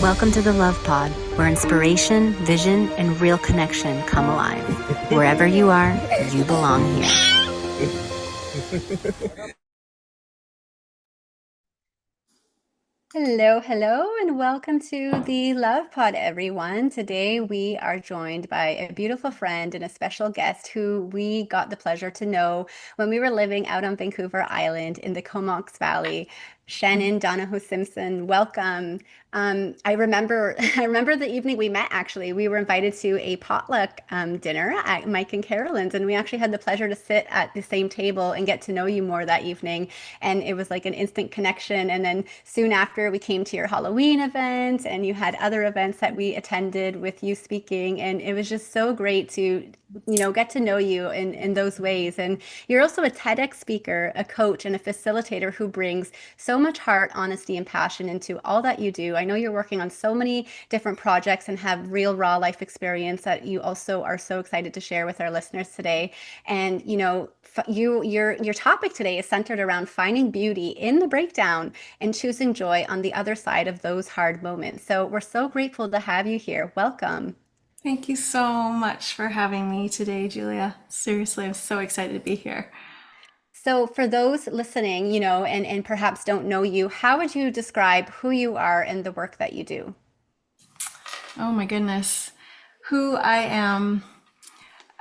Welcome to the Love Pod, where inspiration, vision, and real connection come alive. Wherever you are, you belong here. Hello, hello, and welcome to the Love Pod, everyone. Today we are joined by a beautiful friend and a special guest who we got the pleasure to know when we were living out on Vancouver Island in the Comox Valley. Shannon Donohoe-Simpson, welcome. I remember I remember the evening we met, actually. We were invited to a potluck dinner at Mike and Carolyn's, and we actually had the pleasure to sit at the same table and get to know you more that evening. And it was like an instant connection. And then soon after, we came to your Halloween event, and you had other events that we attended with you speaking. And it was just so great to, get to know you in those ways. And you're also a TEDx speaker, a coach, and a facilitator who brings so much heart, honesty, and passion into all that you do. I know you're working on so many different projects and have real raw life experience that you also are so excited to share with our listeners today. And your topic today is centered around finding beauty in the breakdown and choosing joy on the other side of those hard moments. So we're so grateful to have you here. Welcome. Thank you so much for having me today, Julia. Seriously, I'm so excited to be here. So for those listening, and perhaps don't know you, how would you describe who you are and the work that you do? Oh my goodness. Who I am.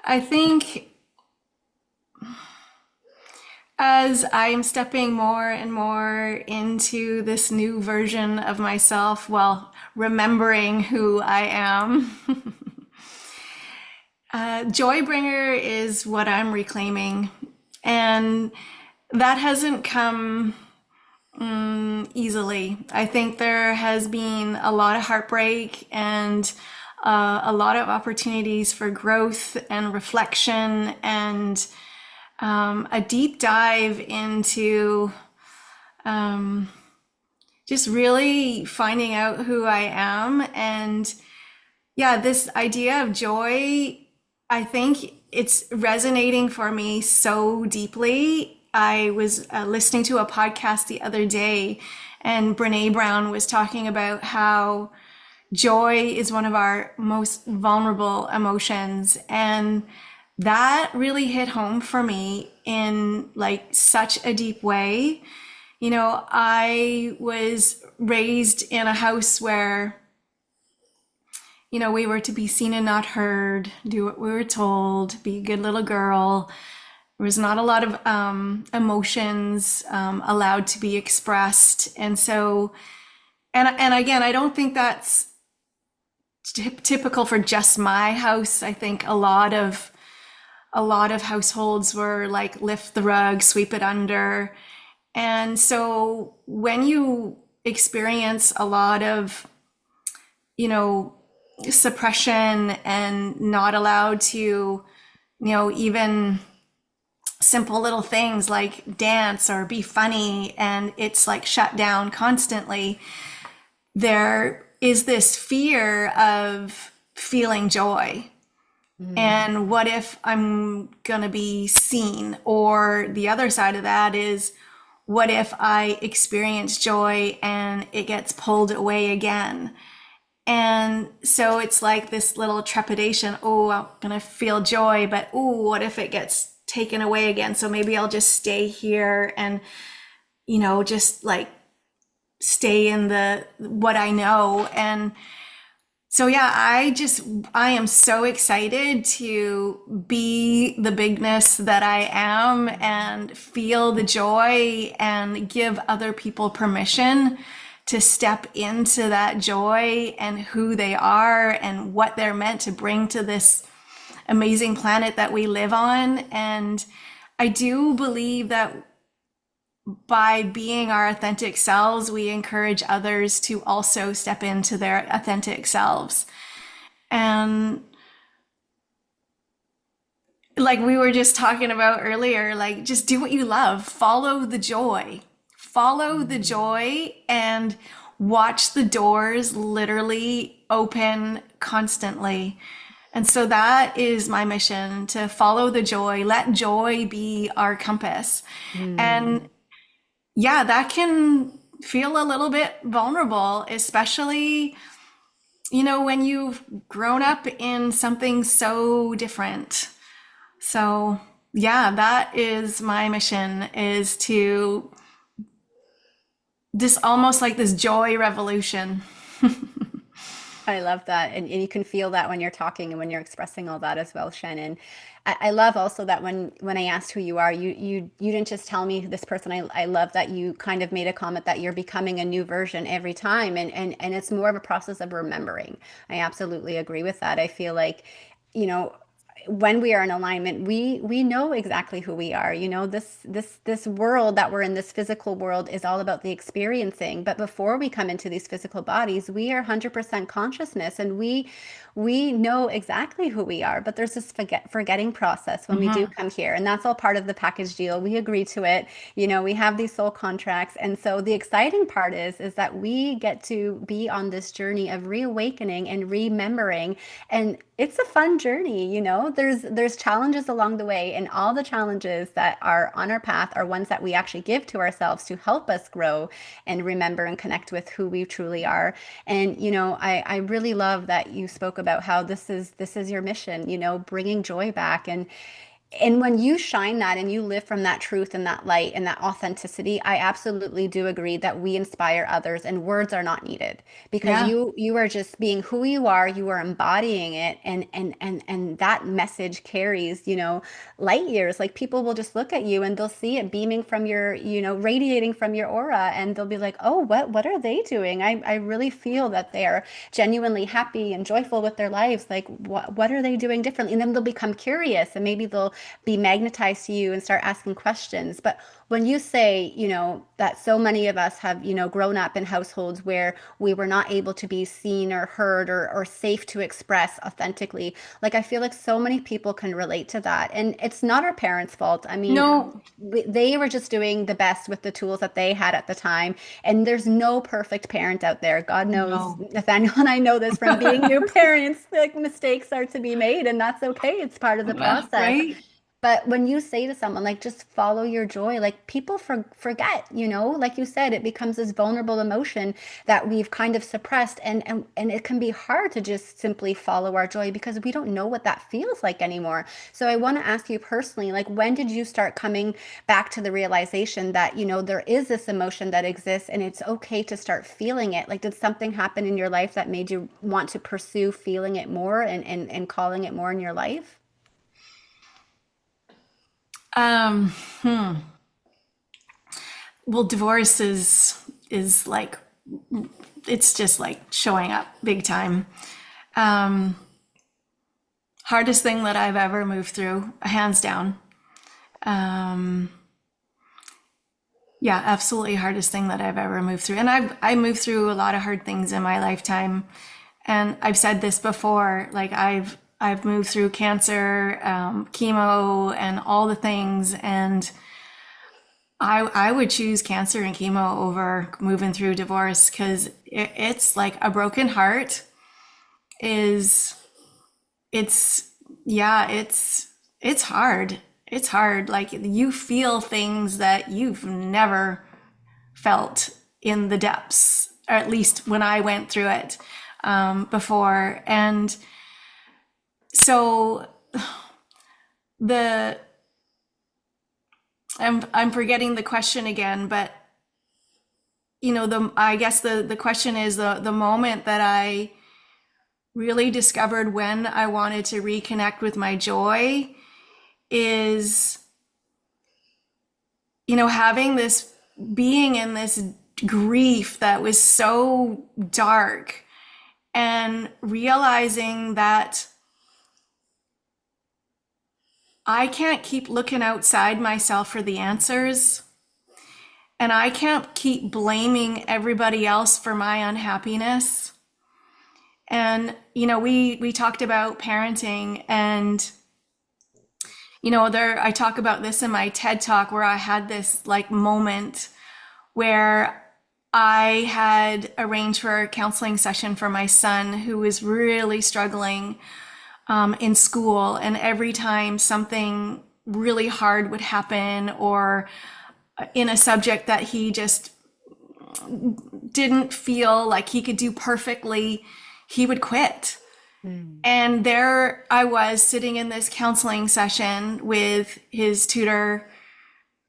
I think as I'm stepping more and more into this new version of myself, well, remembering who I am, joybringer is what I'm reclaiming. And that hasn't come easily. I think there has been a lot of heartbreak and a lot of opportunities for growth and reflection and a deep dive into just really finding out who I am. And yeah, this idea of joy, I think it's resonating for me so deeply. I was listening to a podcast the other day, and Brene Brown was talking about how joy is one of our most vulnerable emotions. And that really hit home for me in like such a deep way. I was raised in a house where we were to be seen and not heard, do what we were told, be a good little girl. There was not a lot of emotions allowed to be expressed. And so, and again, I don't think that's typical for just my house. I think a lot of households were like, lift the rug, sweep it under. And so when you experience a lot of, suppression and not allowed to, even simple little things like dance or be funny, and it's like shut down constantly, there is this fear of feeling joy. And what if I'm gonna be seen? Or the other side of that is, what if I experience joy and it gets pulled away again? And so it's like this little trepidation. Oh, I'm gonna feel joy, but oh, what if it gets taken away again? So maybe I'll just stay here and, just like stay in the what I know. And so yeah, I am so excited to be the bigness that I am and feel the joy and give other people permission to step into that joy and who they are and what they're meant to bring to this amazing planet that we live on. And I do believe that by being our authentic selves, we encourage others to also step into their authentic selves. And like we were just talking about earlier, like just do what you love, follow the joy. Follow the joy and watch the doors literally open constantly. And so that is my mission, to follow the joy, let joy be our compass. And yeah, that can feel a little bit vulnerable, especially, when you've grown up in something so different. So yeah, that is my mission, is to this almost like this joy revolution. I love that. And you can feel that when you're talking and when you're expressing all that as well, Shannon. I love also that when I asked who you are, you didn't just tell me this person. I love that you kind of made a comment that you're becoming a new version every time. And it's more of a process of remembering. I absolutely agree with that. I feel like, you know, when we are in alignment, we know exactly who we are. This world that we're in, this physical world, is all about the experiencing. But before we come into these physical bodies, we are 100% consciousness, and we know exactly who we are. But there's this forgetting process when we do Hmm. come here, and that's all part of the package deal. We agree to it. We have these soul contracts, and so the exciting part is that we get to be on this journey of reawakening and remembering, and it's a fun journey. There's challenges along the way, and all the challenges that are on our path are ones that we actually give to ourselves to help us grow and remember and connect with who we truly are. And I really love that you spoke about how this is your mission, bringing joy back. And when you shine that and you live from that truth and that light and that authenticity, I absolutely do agree that we inspire others, and words are not needed, because Yeah. you are just being who you are embodying it, and that message carries, light years. Like, people will just look at you and they'll see it beaming from your, radiating from your aura, and they'll be like, "Oh, what are they doing? I really feel that they are genuinely happy and joyful with their lives. Like, what are they doing differently?" And then they'll become curious, and maybe they'll be magnetized to you and start asking questions. But when you say, that so many of us have, grown up in households where we were not able to be seen or heard, or safe to express authentically, like, I feel like so many people can relate to that. And it's not our parents' fault. I mean, No, they were just doing the best with the tools that they had at the time. And there's no perfect parent out there. God knows, no. Nathaniel and I know this from being new parents. Like, mistakes are to be made, and that's okay. It's part of the Well, process. right? But when you say to someone, like, just follow your joy, like, people forget, like you said, it becomes this vulnerable emotion that we've kind of suppressed. And it can be hard to just simply follow our joy, because we don't know what that feels like anymore. So I want to ask you personally, like, when did you start coming back to the realization that, there is this emotion that exists, and it's okay to start feeling it? Like, did something happen in your life that made you want to pursue feeling it more, and calling it more in your life? Um, hmm. Well, divorce is like, it's just like showing up big time. Um, Hardest thing that I've ever moved through, hands down. Um, yeah, absolutely hardest thing that I've ever moved through. And I moved through a lot of hard things in my lifetime. And I've said this before, like, I've moved through cancer, chemo, and all the things. And I would choose cancer and chemo over moving through divorce, because it's like a broken heart is, it's, yeah, it's hard. It's hard. Like, you feel things that you've never felt in the depths, or at least when I went through it before. And so the I'm forgetting the question again, but I guess the question is the moment that I really discovered when I wanted to reconnect with my joy is, having this, being in this grief that was so dark, and realizing that I can't keep looking outside myself for the answers. And I can't keep blaming everybody else for my unhappiness. And, we talked about parenting, and, I talk about this in my TED Talk, where I had this like moment where I had arranged for a counseling session for my son, who was really struggling in school. And every time something really hard would happen, or in a subject that he just didn't feel like he could do perfectly, he would quit. Mm. And there I was sitting in this counseling session with his tutor,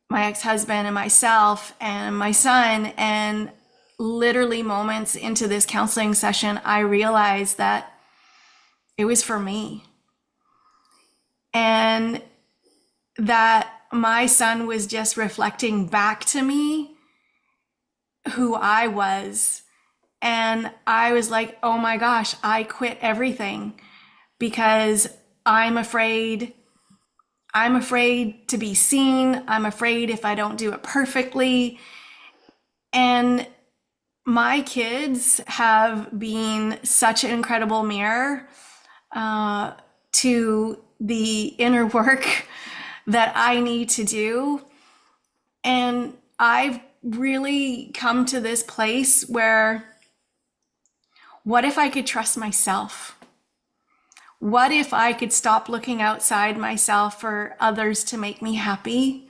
my ex-husband, and myself and my son. And literally moments into this counseling session, I realized that it was for me. And that my son was just reflecting back to me who I was. And I was like, oh my gosh, I quit everything because I'm afraid. I'm afraid to be seen. I'm afraid if I don't do it perfectly. And my kids have been such an incredible mirror to the inner work that I need to do. And I've really come to this place where, what if I could trust myself? What if I could stop looking outside myself for others to make me happy?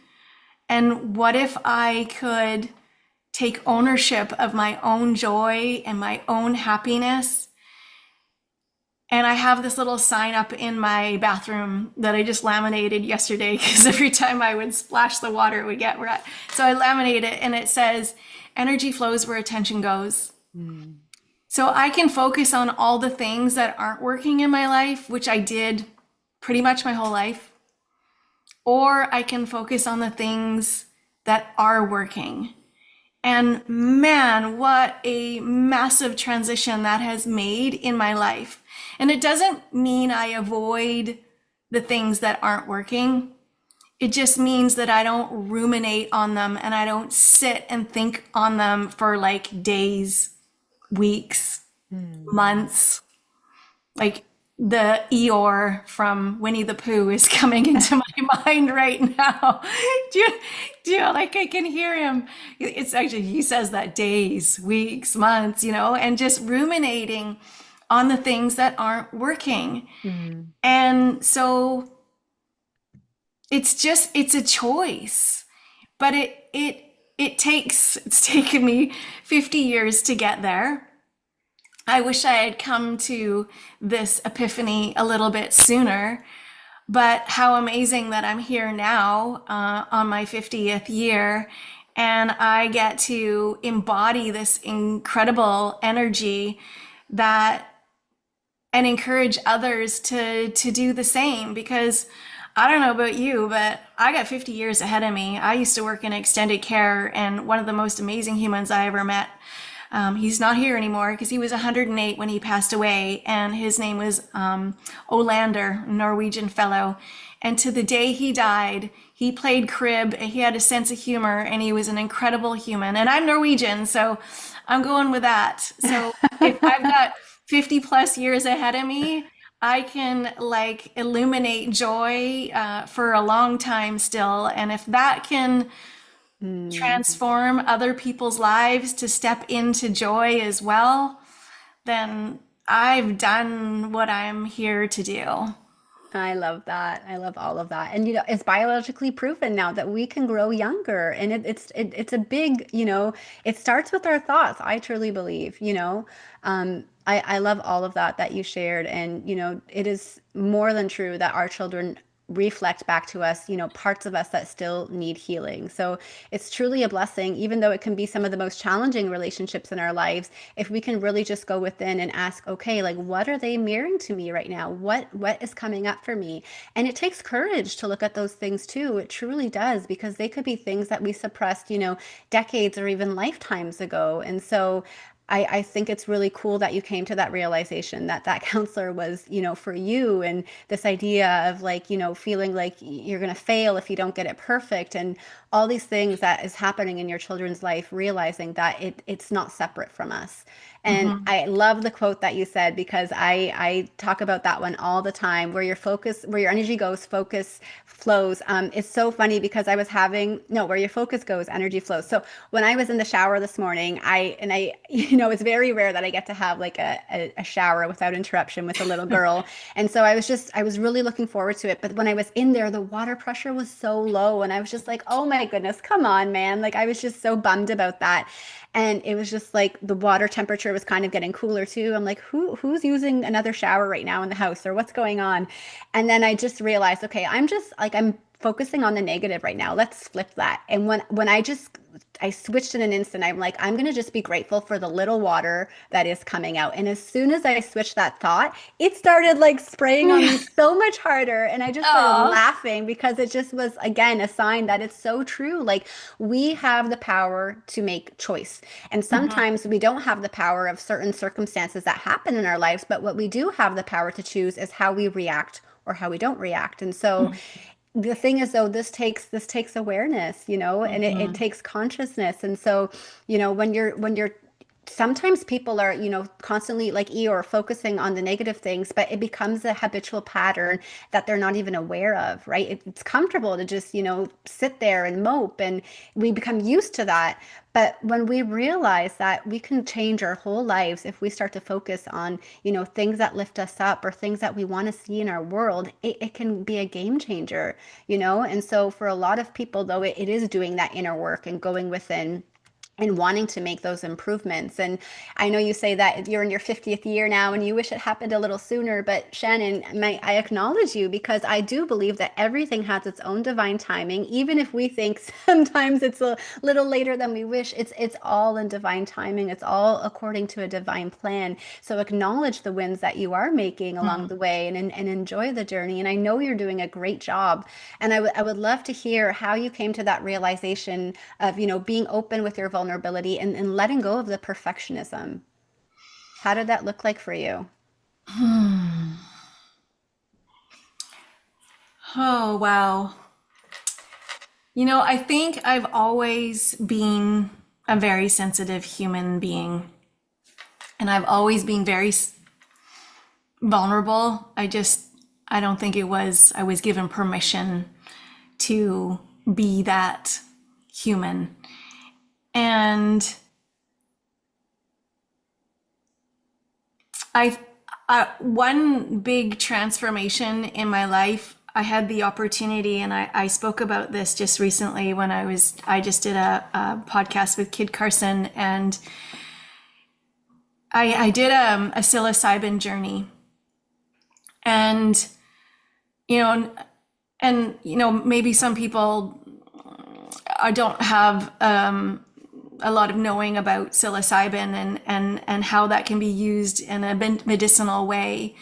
And what if I could take ownership of my own joy and my own happiness? And I have this little sign up in my bathroom that I just laminated yesterday because every time I would splash the water, it would get wet. So I laminated it and it says, energy flows where attention goes. Mm. So I can focus on all the things that aren't working in my life, which I did pretty much my whole life. Or I can focus on the things that are working. And man, what a massive transition that has made in my life. And it doesn't mean I avoid the things that aren't working. It just means that I don't ruminate on them and I don't sit and think on them for like days, weeks, months. Like the Eeyore from Winnie the Pooh is coming into my mind right now. Like I can hear him. It's actually, he says that days, weeks, months, and just ruminating on the things that aren't working. Mm. And so it's a choice, but it's taken me 50 years to get there. I wish I had come to this epiphany a little bit sooner, but how amazing that I'm here now on my 50th year, and I get to embody this incredible energy and encourage others to do the same. Because I don't know about you, but I got 50 years ahead of me. I used to work in extended care, and one of the most amazing humans I ever met. He's not here anymore because he was 108 when he passed away, and his name was Olander, Norwegian fellow. And to the day he died, he played crib, he had a sense of humor, and he was an incredible human. And I'm Norwegian, so I'm going with that. So if I've got 50 plus years ahead of me, I can like illuminate joy for a long time still. And if that can transform other people's lives to step into joy as well, then I've done what I'm here to do. I love that. I love all of that. And it's biologically proven now that we can grow younger. And it's a big, it starts with our thoughts. I truly believe. I love all of that you shared. And it is more than true that our children reflect back to us, parts of us that still need healing. So it's truly a blessing, even though it can be some of the most challenging relationships in our lives, if we can really just go within and ask, okay, like, what are they mirroring to me right now? What is coming up for me? And it takes courage to look at those things too. It truly does, because they could be things that we suppressed, decades or even lifetimes ago. And so I think it's really cool that you came to that realization that counselor was, for you, and this idea of like, feeling like you're going to fail if you don't get it perfect, and all these things that is happening in your children's life, realizing that it's not separate from us. And I love the quote that you said, because I talk about that one all the time. Where your focus, where your energy goes, focus flows. It's so funny because I was having, no, where your focus goes, energy flows. So when I was in the shower this morning, it's very rare that I get to have like a shower without interruption with a little girl. And so I was really looking forward to it. But when I was in there, the water pressure was so low. And I was just like, oh my goodness, come on, man. Like I was just so bummed about that. And it was just like the water temperature was kind of getting cooler too. I'm like, who's using another shower right now in the house, or what's going on? And then I just realized, okay, I'm focusing on the negative right now. Let's flip that. And I switched in an instant. I'm like, I'm going to just be grateful for the little water that is coming out. And as soon as I switched that thought, it started like spraying on me so much harder. And I just started Oh. laughing, because it just was, again, a sign that it's so true. Like, we have the power to make choice. And sometimes we don't have the power of certain circumstances that happen in our lives. But what we do have the power to choose is how we react or how we don't react. And so the thing is, though, this takes awareness, and it takes consciousness. And so, when you're sometimes people are, constantly like Eeyore focusing on the negative things, but it becomes a habitual pattern that they're not even aware of, right? It's comfortable to just, sit there and mope, and we become used to that. But when we realize that we can change our whole lives if we start to focus on, things that lift us up, or things that we want to see in our world, it can be a game changer, And so for a lot of people, though, it is doing that inner work and going within and wanting to make those improvements. And I know you say that you're in your 50th year now and you wish it happened a little sooner, but Shannon, I acknowledge you, because I do believe that everything has its own divine timing. Even if we think sometimes it's a little later than we wish, it's all in divine timing. It's all according to a divine plan. So acknowledge the wins that you are making along the way, and enjoy the journey. And I know you're doing a great job. And I would love to hear how you came to that realization of, being open with your vulnerability, and letting go of the perfectionism. How did that look like for you? Oh, wow. I think I've always been a very sensitive human being, and I've always been very vulnerable. I don't think I was given permission to be that human. And one big transformation in my life, I had the opportunity, and I spoke about this just recently when I just did a podcast with Kid Carson, and I did a psilocybin journey. And, maybe some people don't have a lot of knowing about psilocybin and how that can be used in a medicinal way.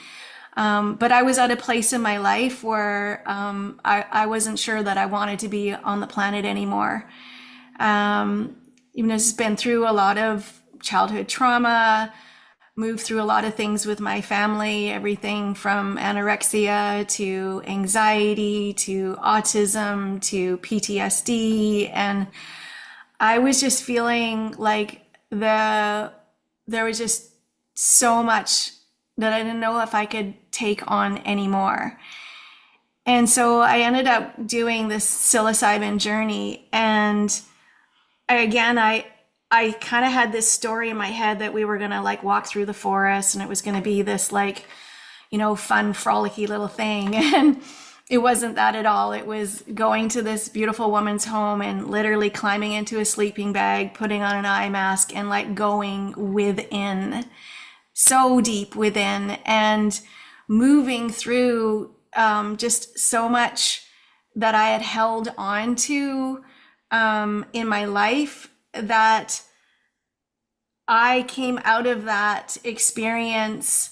But I was at a place in my life where I wasn't sure that I wanted to be on the planet anymore. I've been through a lot of childhood trauma, moved through a lot of things with my family, everything from anorexia to anxiety to autism to PTSD. And I was just feeling like there was just so much that I didn't know if I could take on anymore. And so I ended up doing this psilocybin journey. And I kind of had this story in my head that we were going to like walk through the forest, and it was going to be this like, fun, frolicky little thing. And it wasn't that at all. It was going to this beautiful woman's home and literally climbing into a sleeping bag, putting on an eye mask, and like going within, so deep within, and moving through just so much that I had held on to in my life, that I came out of that experience.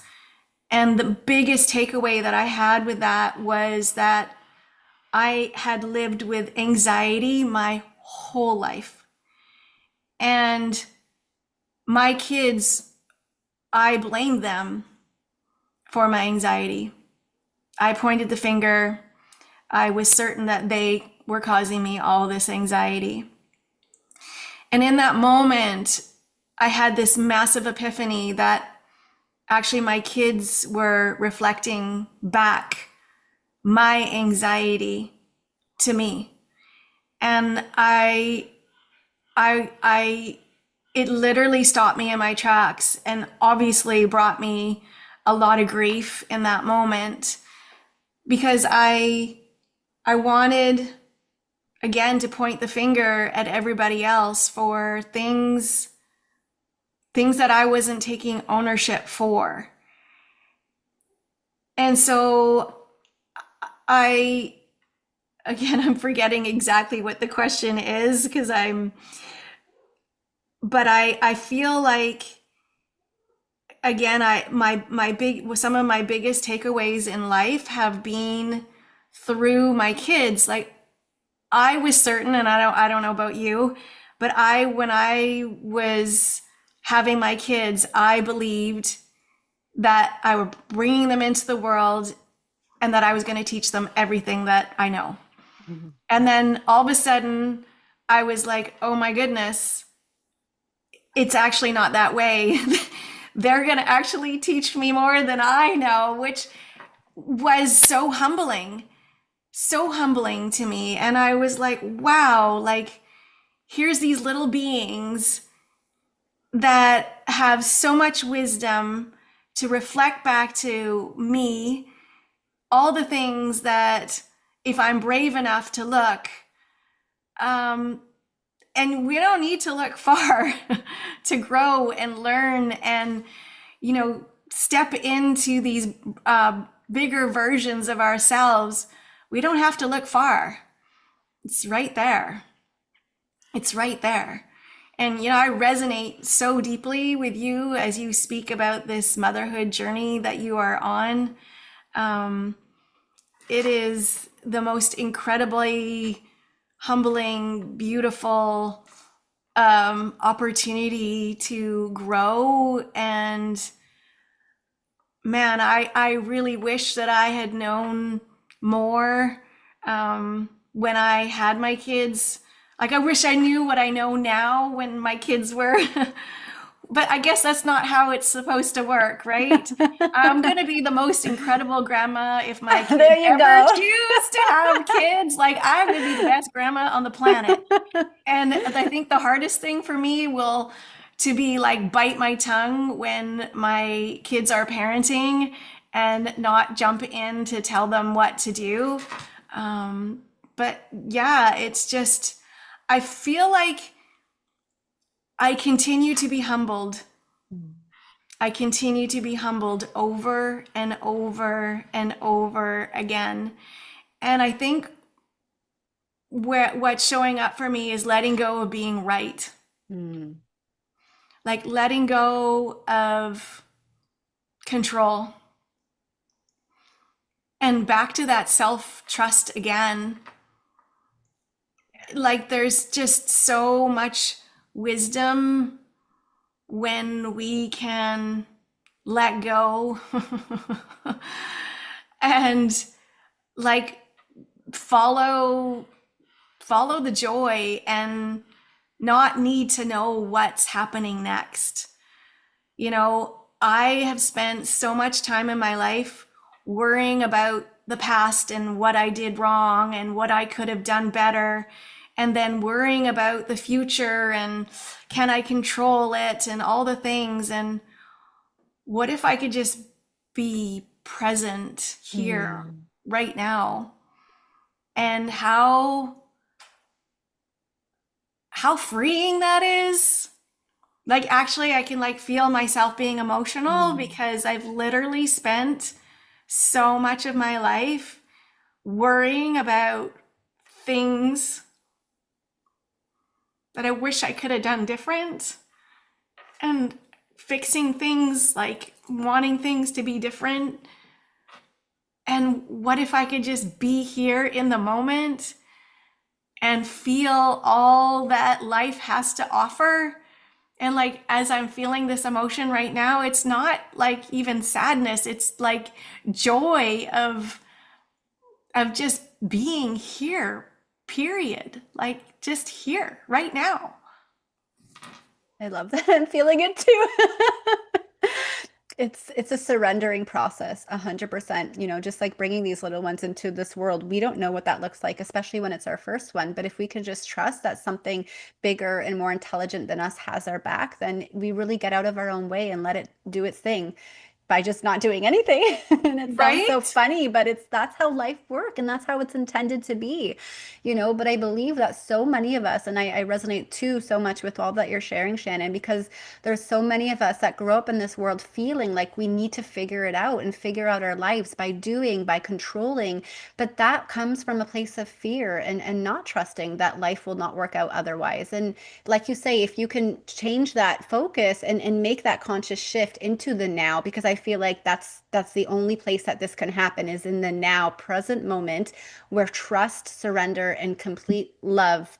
And the biggest takeaway that I had with that was that I had lived with anxiety my whole life. And my kids, I blamed them for my anxiety. I pointed the finger. I was certain that they were causing me all this anxiety. And in that moment, I had this massive epiphany that actually my kids were reflecting back my anxiety to me. And it literally stopped me in my tracks and obviously brought me a lot of grief in that moment, because I wanted, again, to point the finger at everybody else for things that I wasn't taking ownership for. And so I'm forgetting exactly what the question is, because but I feel like, again, some of my biggest takeaways in life have been through my kids. Like, I was certain, and I don't know about you, but when I was having my kids, I believed that I were bringing them into the world and that I was going to teach them everything that I know. Mm-hmm. And then all of a sudden I was like, oh my goodness, it's actually not that way. They're going to actually teach me more than I know, which was so humbling to me. And I was like, wow, like, here's these little beings that have so much wisdom to reflect back to me all the things that, if I'm brave enough to look, and we don't need to look far to grow and learn and, step into these bigger versions of ourselves. We don't have to look far. It's right there. It's right there. And, I resonate so deeply with you as you speak about this motherhood journey that you are on. It is the most incredibly humbling, beautiful opportunity to grow. And man, I really wish that I had known more when I had my kids. Like, I wish I knew what I know now when my kids were, but I guess that's not how it's supposed to work, right? I'm going to be the most incredible grandma if my kids ever choose to have kids. Like, I'm going to be the best grandma on the planet. And I think the hardest thing for me will to be like bite my tongue when my kids are parenting and not jump in to tell them what to do. But yeah, it's just, I feel like I continue to be humbled. I continue to be humbled over and over and over again. And I think what's showing up for me is letting go of being right. Like letting go of control. And back to that self-trust again. Like, there's just so much wisdom when we can let go and like follow the joy and not need to know what's happening next. I have spent so much time in my life worrying about the past and what I did wrong and what I could have done better, and then worrying about the future and can I control it and all the things. And what if I could just be present here right now? And how freeing that is. Like, actually, I can like feel myself being emotional because I've literally spent so much of my life worrying about things that I wish I could have done different, and fixing things, like wanting things to be different. And what if I could just be here in the moment and feel all that life has to offer? And like, as I'm feeling this emotion right now, it's not like even sadness, it's like joy of just being here, period. Like, just here right now. I love that. I'm feeling it too. It's a surrendering process, 100%. Just like bringing these little ones into this world, we don't know what that looks like, especially when it's our first one. But if we can just trust that something bigger and more intelligent than us has our back, then we really get out of our own way and let it do its thing by just not doing anything. And it sounds so Right? funny, but that's how life works and that's how it's intended to be, but I believe that so many of us, and I resonate too so much with all that you're sharing, Shannon, because there's so many of us that grow up in this world feeling like we need to figure it out and figure out our lives by doing, by controlling. But that comes from a place of fear and not trusting that life will not work out otherwise. And like you say, if you can change that focus and make that conscious shift into the now, because I feel like that's the only place that this can happen is in the now present moment where trust, surrender, and complete love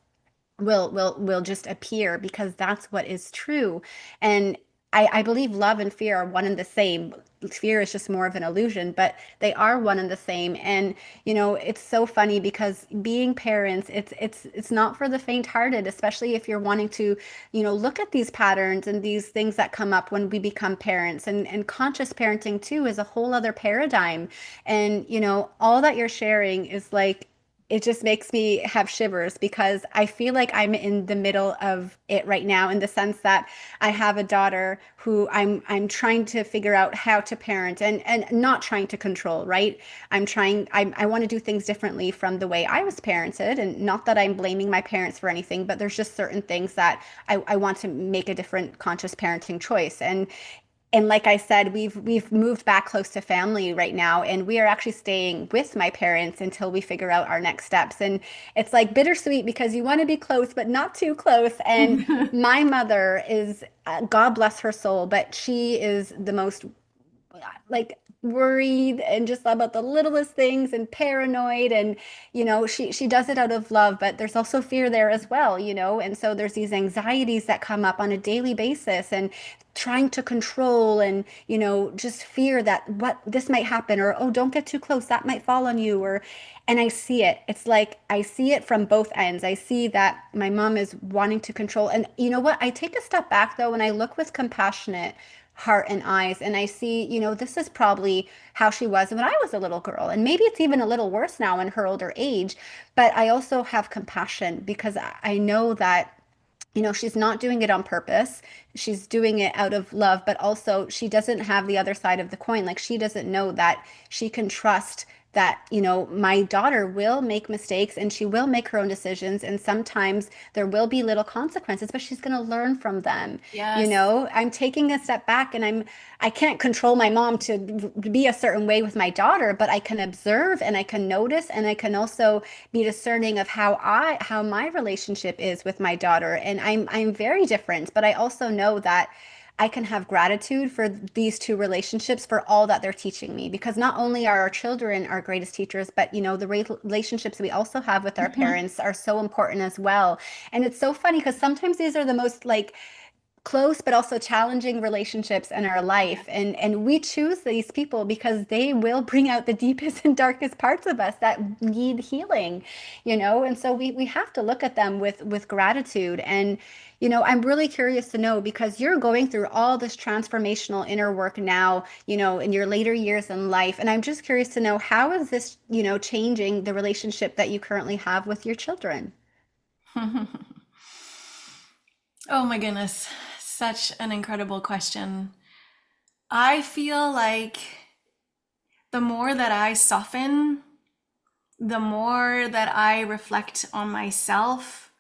will just appear because that's what is true. And I believe love and fear are one and the same. Fear is just more of an illusion, but they are one and the same. And it's so funny because being parents, it's not for the faint-hearted, especially if you're wanting to, look at these patterns and these things that come up when we become parents. And conscious parenting too is a whole other paradigm. And all that you're sharing is like it just makes me have shivers because I feel like I'm in the middle of it right now in the sense that I have a daughter who I'm trying to figure out how to parent and not trying to control, right? I want to do things differently from the way I was parented, and not that I'm blaming my parents for anything, but there's just certain things that I want to make a different conscious parenting choice. And like I said, we've moved back close to family right now, and we are actually staying with my parents until we figure out our next steps. And it's like bittersweet because you want to be close, but not too close. And my mother is, God bless her soul, but she is the most like worried and just about the littlest things and paranoid, and she does it out of love, but there's also fear there as well, and so there's these anxieties that come up on a daily basis, and trying to control, and just fear that what this might happen, or oh, don't get too close, that might fall on you, or and I see it. It's like I see it from both ends. I see that my mom is wanting to control, and you know what, I take a step back though and I look with compassionate heart and eyes, and I see, this is probably how she was when I was a little girl, and maybe it's even a little worse now in her older age. But I also have compassion because I know that she's not doing it on purpose. She's doing it out of love, but also she doesn't have the other side of the coin. Like, she doesn't know that she can trust that, my daughter will make mistakes and she will make her own decisions. And sometimes there will be little consequences, but she's going to learn from them. Yes. I'm taking a step back, and I can't control my mom to be a certain way with my daughter, but I can observe and I can notice, and I can also be discerning of how my relationship is with my daughter. And I'm very different, but I also know that I can have gratitude for these two relationships for all that they're teaching me, because not only are our children our greatest teachers, but the relationships we also have with our parents are so important as well. And it's so funny because sometimes these are the most like close but also challenging relationships in our life, and we choose these people because they will bring out the deepest and darkest parts of us that need healing, and so we have to look at them with gratitude. And I'm really curious to know, because you're going through all this transformational inner work now, in your later years in life, and I'm just curious to know, how is this changing the relationship that you currently have with your children? Oh my goodness, such an incredible question. I feel like the more that I soften, the more that I reflect on myself,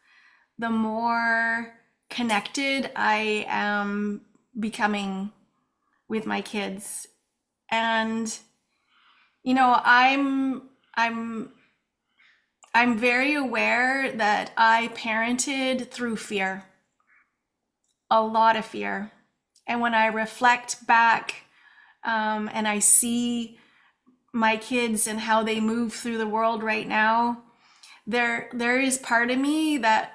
the more connected I am becoming with my kids. And I'm very aware that I parented through fear, a lot of fear. And when I reflect back, and I see my kids and how they move through the world right now, there is part of me that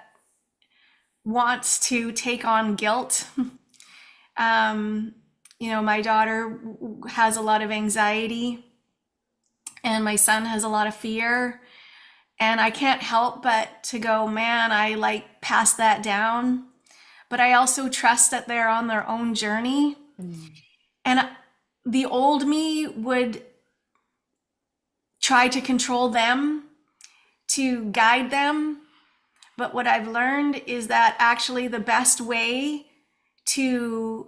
wants to take on guilt. My daughter has a lot of anxiety, and my son has a lot of fear. And I can't help but to go, man, I like pass that down. but I also trust that they're on their own journey. And the old me would try to control them, to guide them. But what I've learned is that actually the best way to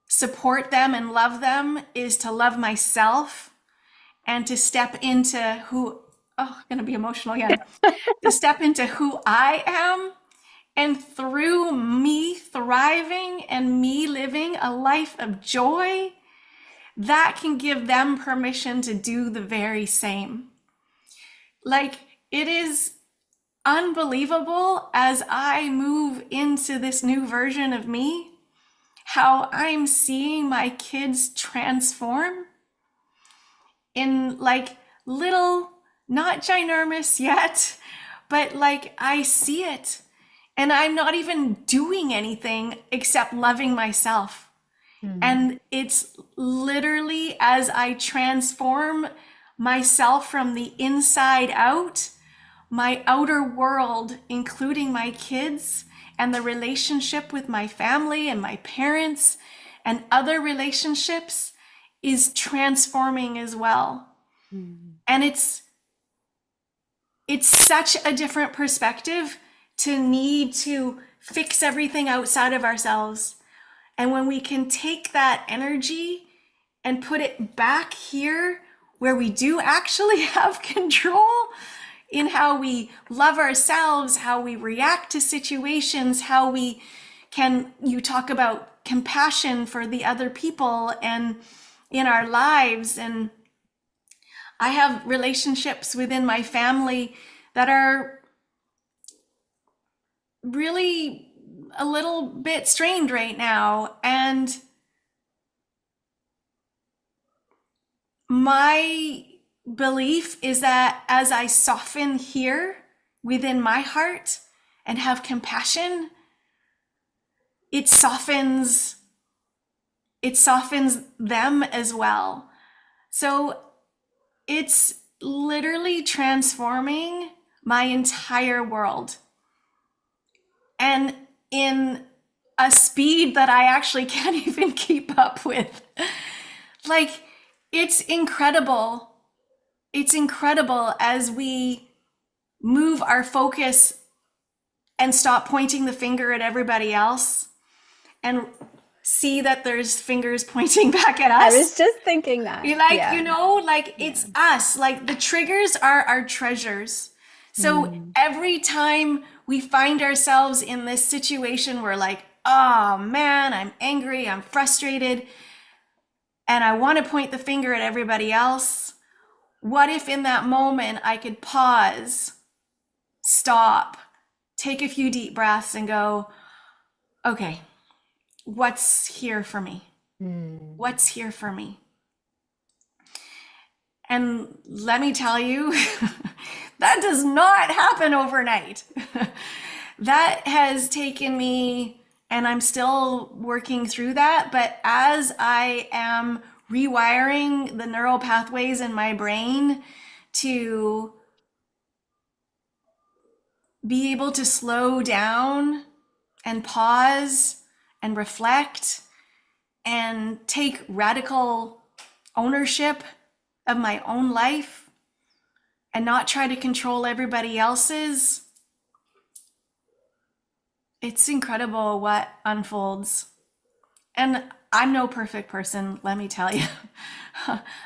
support them and love them is to love myself and to step into who, oh, I'm going to be emotional again, to step into who I am. And through me thriving and me living a life of joy, that can give them permission to do the very same. Like, it is unbelievable as I move into this new version of me, how I'm seeing my kids transform in like little, not ginormous yet, but like I see it. And I'm not even doing anything except loving myself. And it's literally as I transform myself from the inside out, my outer world, including my kids and the relationship with my family and my parents and other relationships, is transforming as well. And it's such a different perspective to need to fix everything outside of ourselves. And when we can take that energy and put it back here where we do actually have control in how we love ourselves, how we react to situations, how we can, you talk about compassion for the other people and in our lives. And I have relationships within my family that are really a little bit strained right now. And my belief is that as I soften here within my heart and have compassion, it softens them as well. So it's literally transforming my entire world. And in a speed that I actually can't even keep up with. Like, it's incredible. It's incredible as we move our focus and stop pointing the finger at everybody else and see that there's fingers pointing back at us. I was just thinking that. Like, you know, like it's us. Like the triggers are our treasures. So every time we find ourselves in this situation, we're like, oh man, I'm angry, I'm frustrated, and I want to point the finger at everybody else. What if in that moment I could pause, stop, take a few deep breaths and go, okay, what's here for me? What's here for me? And let me tell you, that does not happen overnight. That has taken me, and I'm still working through that, but as I am rewiring the neural pathways in my brain to be able to slow down and pause and reflect and take radical ownership of my own life and not try to control everybody else's, it's incredible what unfolds. And I'm no perfect person, let me tell you.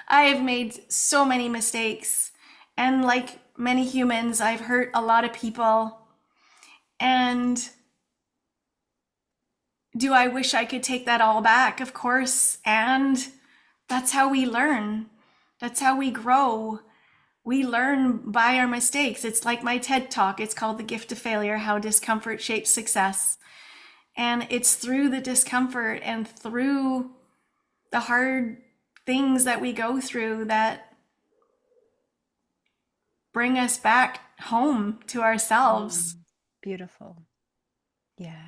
I have made so many mistakes, and like many humans, I've hurt a lot of people. And do I wish I could take that all back? Of course. And that's how we learn. That's how we grow. We learn by our mistakes. It's like my TED Talk. It's called The Gift of Failure, How Discomfort Shapes Success. And it's through the discomfort and through the hard things that we go through that bring us back home to ourselves. Beautiful. Yeah.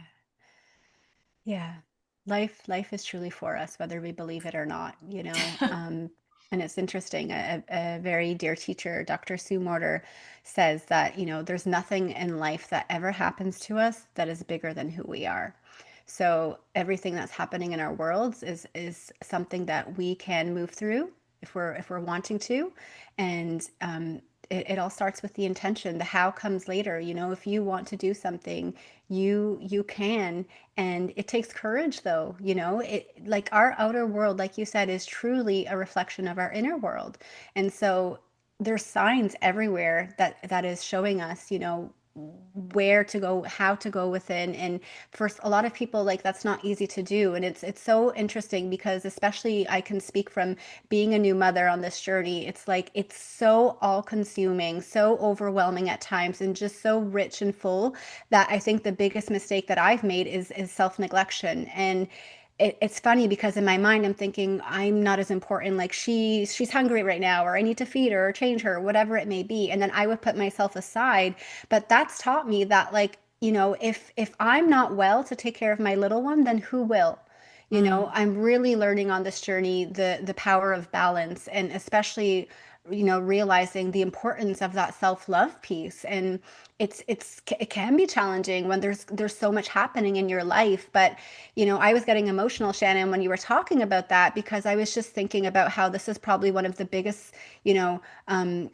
Yeah. Life is truly for us, whether we believe it or not, you know. And it's interesting, a very dear teacher, Dr. Sue Morter, says that, there's nothing in life that ever happens to us that is bigger than who we are. So everything that's happening in our worlds is something that we can move through if we're wanting to. And it all starts with the intention. The how comes later. If you want to do something, you can. And it takes courage, though. It, like, our outer world, like you said, is truly a reflection of our inner world. And so there's signs everywhere that is showing us, where to go, how to go within. And for a lot of people, like, that's not easy to do. And it's so interesting because, especially, I can speak from being a new mother on this journey. It's like, it's so all consuming, so overwhelming at times, and just so rich and full, that I think the biggest mistake that I've made is self-neglection. And it's funny because in my mind I'm thinking I'm not as important, like she's hungry right now, or I need to feed her or change her, whatever it may be, and then I would put myself aside. But that's taught me that, like, if I'm not well to take care of my little one, then who will? I'm really learning on this journey the power of balance, and especially, realizing the importance of that self-love piece. And it can be challenging when there's so much happening in your life. But I was getting emotional, Shannon, when you were talking about that, because I was just thinking about how this is probably one of the biggest, I don't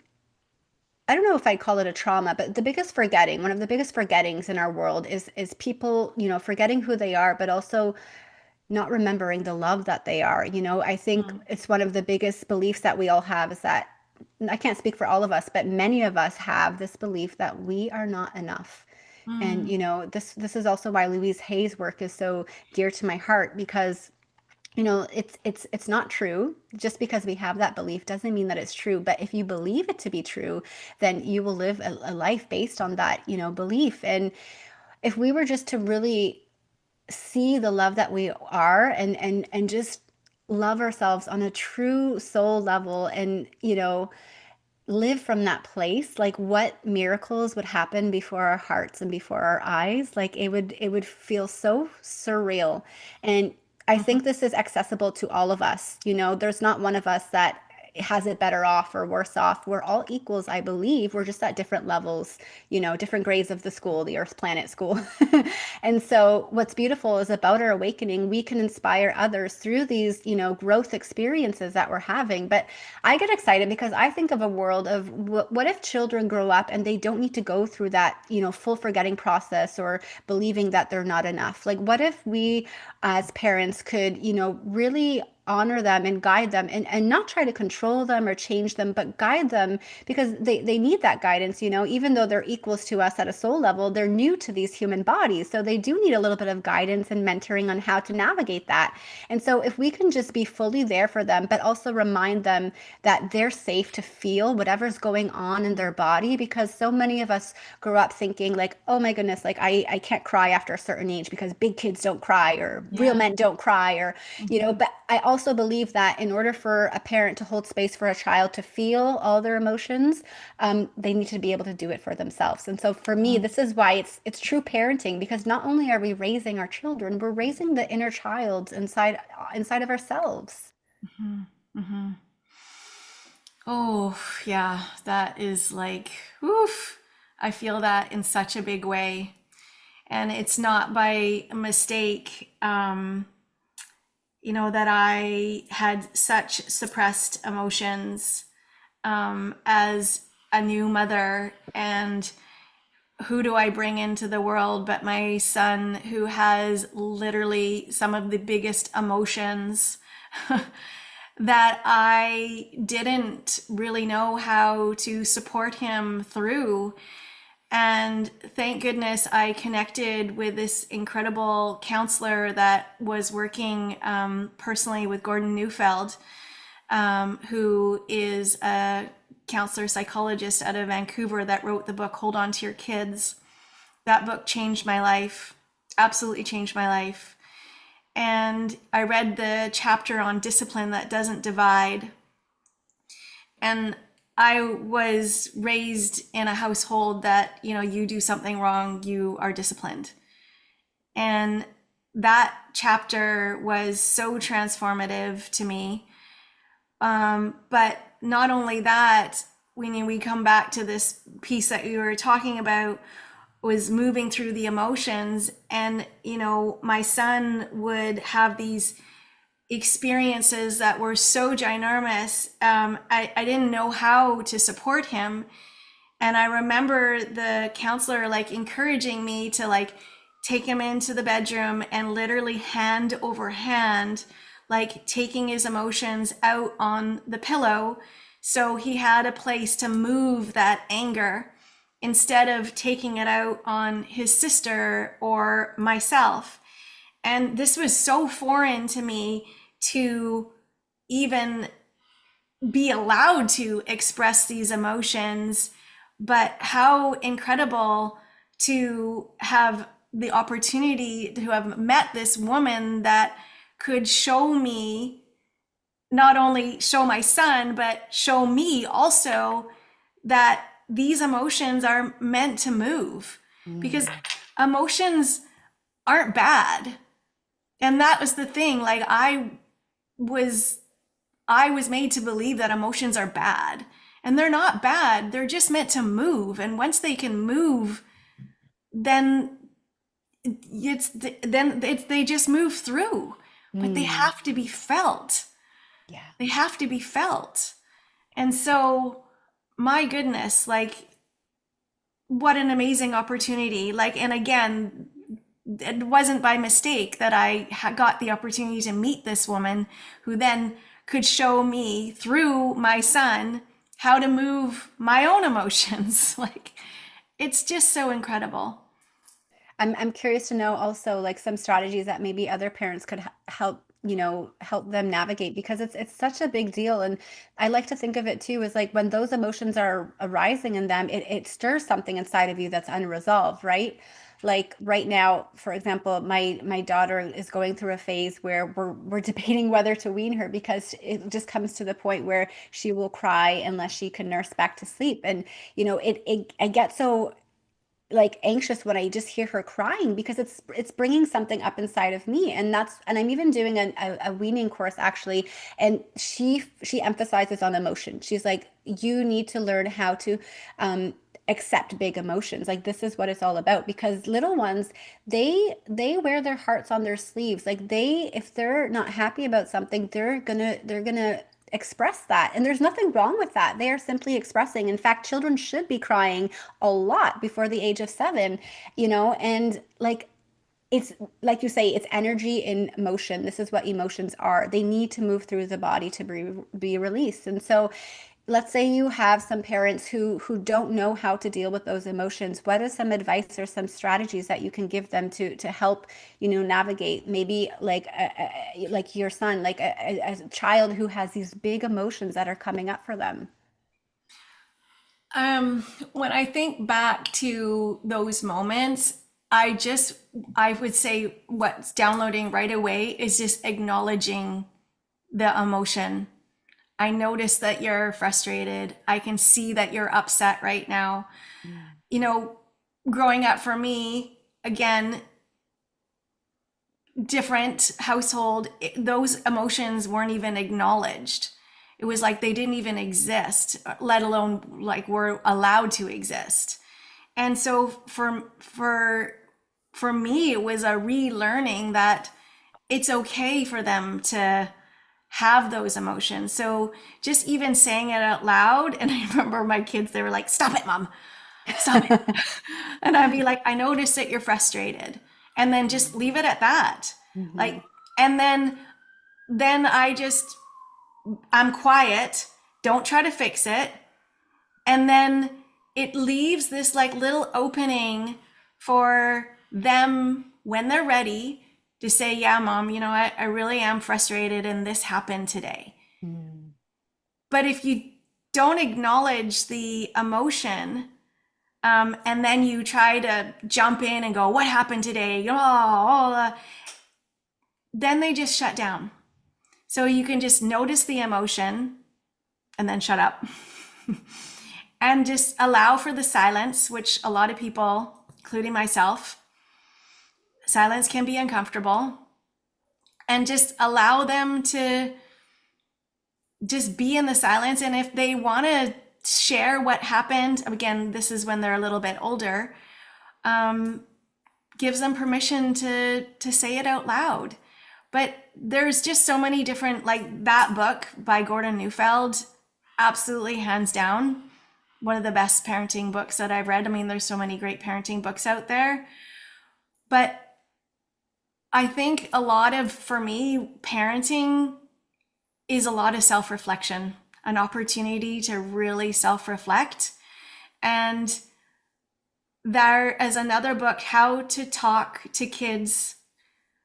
know if I'd call it a trauma, but one of the biggest forgettings in our world is people, forgetting who they are, but also not remembering the love that they are. I think it's one of the biggest beliefs that we all have, is that, I can't speak for all of us, but many of us have this belief that we are not enough. And this is also why Louise Hay's work is so dear to my heart, because it's not true. Just because we have that belief doesn't mean that it's true. But if you believe it to be true, then you will live a life based on that, belief. And if we were just to really see the love that we are, and just love ourselves on a true soul level, and live from that place, like, what miracles would happen before our hearts and before our eyes. Like, it would feel so surreal. And I think this is accessible to all of us. There's not one of us that has it better off or worse off. We're all equals, I believe. We're just at different levels, different grades of the school, the Earth Planet School. And so what's beautiful is, about our awakening, we can inspire others through these, growth experiences that we're having. But I get excited because I think of a world of, what if children grow up and they don't need to go through that, full forgetting process, or believing that they're not enough? Like, what if we as parents could, really honor them and guide them, and not try to control them or change them, but guide them, because they need that guidance. Even though they're equals to us at a soul level, they're new to these human bodies. So they do need a little bit of guidance and mentoring on how to navigate that. And so if we can just be fully there for them, but also remind them that they're safe to feel whatever's going on in their body, because so many of us grow up thinking, like, oh my goodness, like, I can't cry after a certain age because big kids don't cry, or real men don't cry, or, but I also believe that in order for a parent to hold space for a child to feel all their emotions, they need to be able to do it for themselves. And so for me, this is why it's true parenting, because not only are we raising our children, we're raising the inner child inside of ourselves. Oh, yeah, that is like, oof. I feel that in such a big way. And it's not by mistake, that I had such suppressed emotions as a new mother. And who do I bring into the world but my son, who has literally some of the biggest emotions that I didn't really know how to support him through. And thank goodness I connected with this incredible counselor that was working personally with Gordon Neufeld, who is a counselor psychologist out of Vancouver, that wrote the book Hold On to Your Kids. That book changed my life, absolutely changed my life. And I read the chapter on discipline that doesn't divide. And I was raised in a household that, you do something wrong, you are disciplined. And that chapter was so transformative to me. But not only that, when we come back to this piece that you were talking about, was moving through the emotions. And, my son would have these experiences that were so ginormous. I didn't know how to support him. And I remember the counselor encouraging me to take him into the bedroom and literally hand over hand, taking his emotions out on the pillow. So he had a place to move that anger instead of taking it out on his sister or myself. And this was so foreign to me to even be allowed to express these emotions, but how incredible to have the opportunity to have met this woman that could show me, not only show my son, but show me also that these emotions are meant to move, because emotions aren't bad. And that was the thing. I was made to believe that emotions are bad, and they're not bad. They're just meant to move. And once they can move, then they just move through, but they have to be felt. Yeah. They have to be felt. And so, my goodness, what an amazing opportunity. And again, it wasn't by mistake that I got the opportunity to meet this woman who then could show me through my son how to move my own emotions. It's just so incredible. I'm curious to know also some strategies that maybe other parents could help help them navigate, because it's such a big deal. And I like to think of it too as when those emotions are arising in them, it stirs something inside of you that's unresolved, right? Right now, for example, my daughter is going through a phase where we're debating whether to wean her, because it just comes to the point where she will cry unless she can nurse back to sleep. And I get so anxious when I just hear her crying, because it's bringing something up inside of me. And I'm even doing a weaning course actually, and she emphasizes on emotion. She's like, you need to learn how to accept big emotions. This is what it's all about, because little ones, they wear their hearts on their sleeves. If they're not happy about something, they're gonna express that. And there's nothing wrong with that. They are simply expressing. In fact, children should be crying a lot before the age of 7, and it's like you say, it's energy in motion. This is what emotions are. They need to move through the body to be released. And so let's say you have some parents who don't know how to deal with those emotions. What are some advice or some strategies that you can give them to help navigate, maybe like your son, a child who has these big emotions that are coming up for them? When I think back to those moments, I would say what's downloading right away is just acknowledging the emotion. I notice that you're frustrated. I can see that you're upset right now. Growing up for me, again, different household, those emotions weren't even acknowledged. It was like they didn't even exist, let alone were allowed to exist. And so for me, it was a relearning that it's okay for them to have those emotions. So just even saying it out loud, and I remember my kids, they were like, "Stop it, Mom, stop it." And I'd be like, "I notice that you're frustrated." And then just leave it at that. And then I'm quiet, don't try to fix it. And then it leaves this little opening for them when they're ready to say, "Yeah, Mom, I really am frustrated and this happened today." But if you don't acknowledge the emotion, and then you try to jump in and go, "What happened today?" Then they just shut down. So you can just notice the emotion and then shut up. And just allow for the silence, which a lot of people, including myself, silence can be uncomfortable. And just allow them to just be in the silence. And if they want to share what happened, again, this is when they're a little bit older, gives them permission to say it out loud. But there's just so many different, like that book by Gordon Neufeld, absolutely hands down one of the best parenting books that I've read. I mean, there's so many great parenting books out there, but I think a lot of, for me, parenting is a lot of self-reflection, an opportunity to really self-reflect. And there is another book, How to Talk to Kids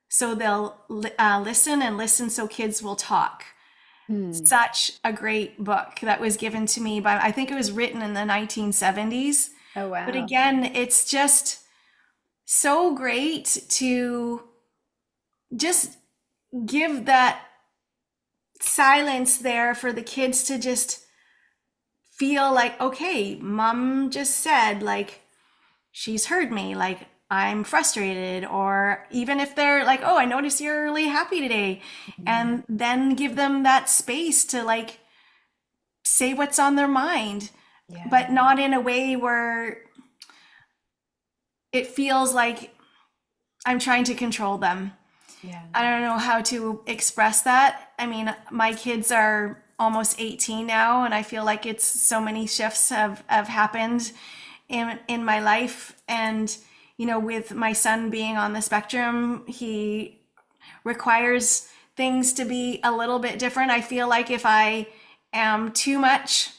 So They'll Listen, and Listen So Kids Will Talk. Such a great book that was given to me by, I think it was written in the 1970s. Oh, wow. But again, it's just so great to just give that silence there for the kids to just feel like, okay, mom just said, like, she's heard me, like, I'm frustrated. Or even if they're like, oh, I notice you're really happy today. And then give them that space to like say what's on their mind, but not in a way where it feels like I'm trying to control them. I don't know how to express that. I mean, my kids are almost 18 now, and I feel like it's so many shifts have happened in my life. And you know, with my son being on the spectrum, he requires things to be a little bit different. I feel like if I am too much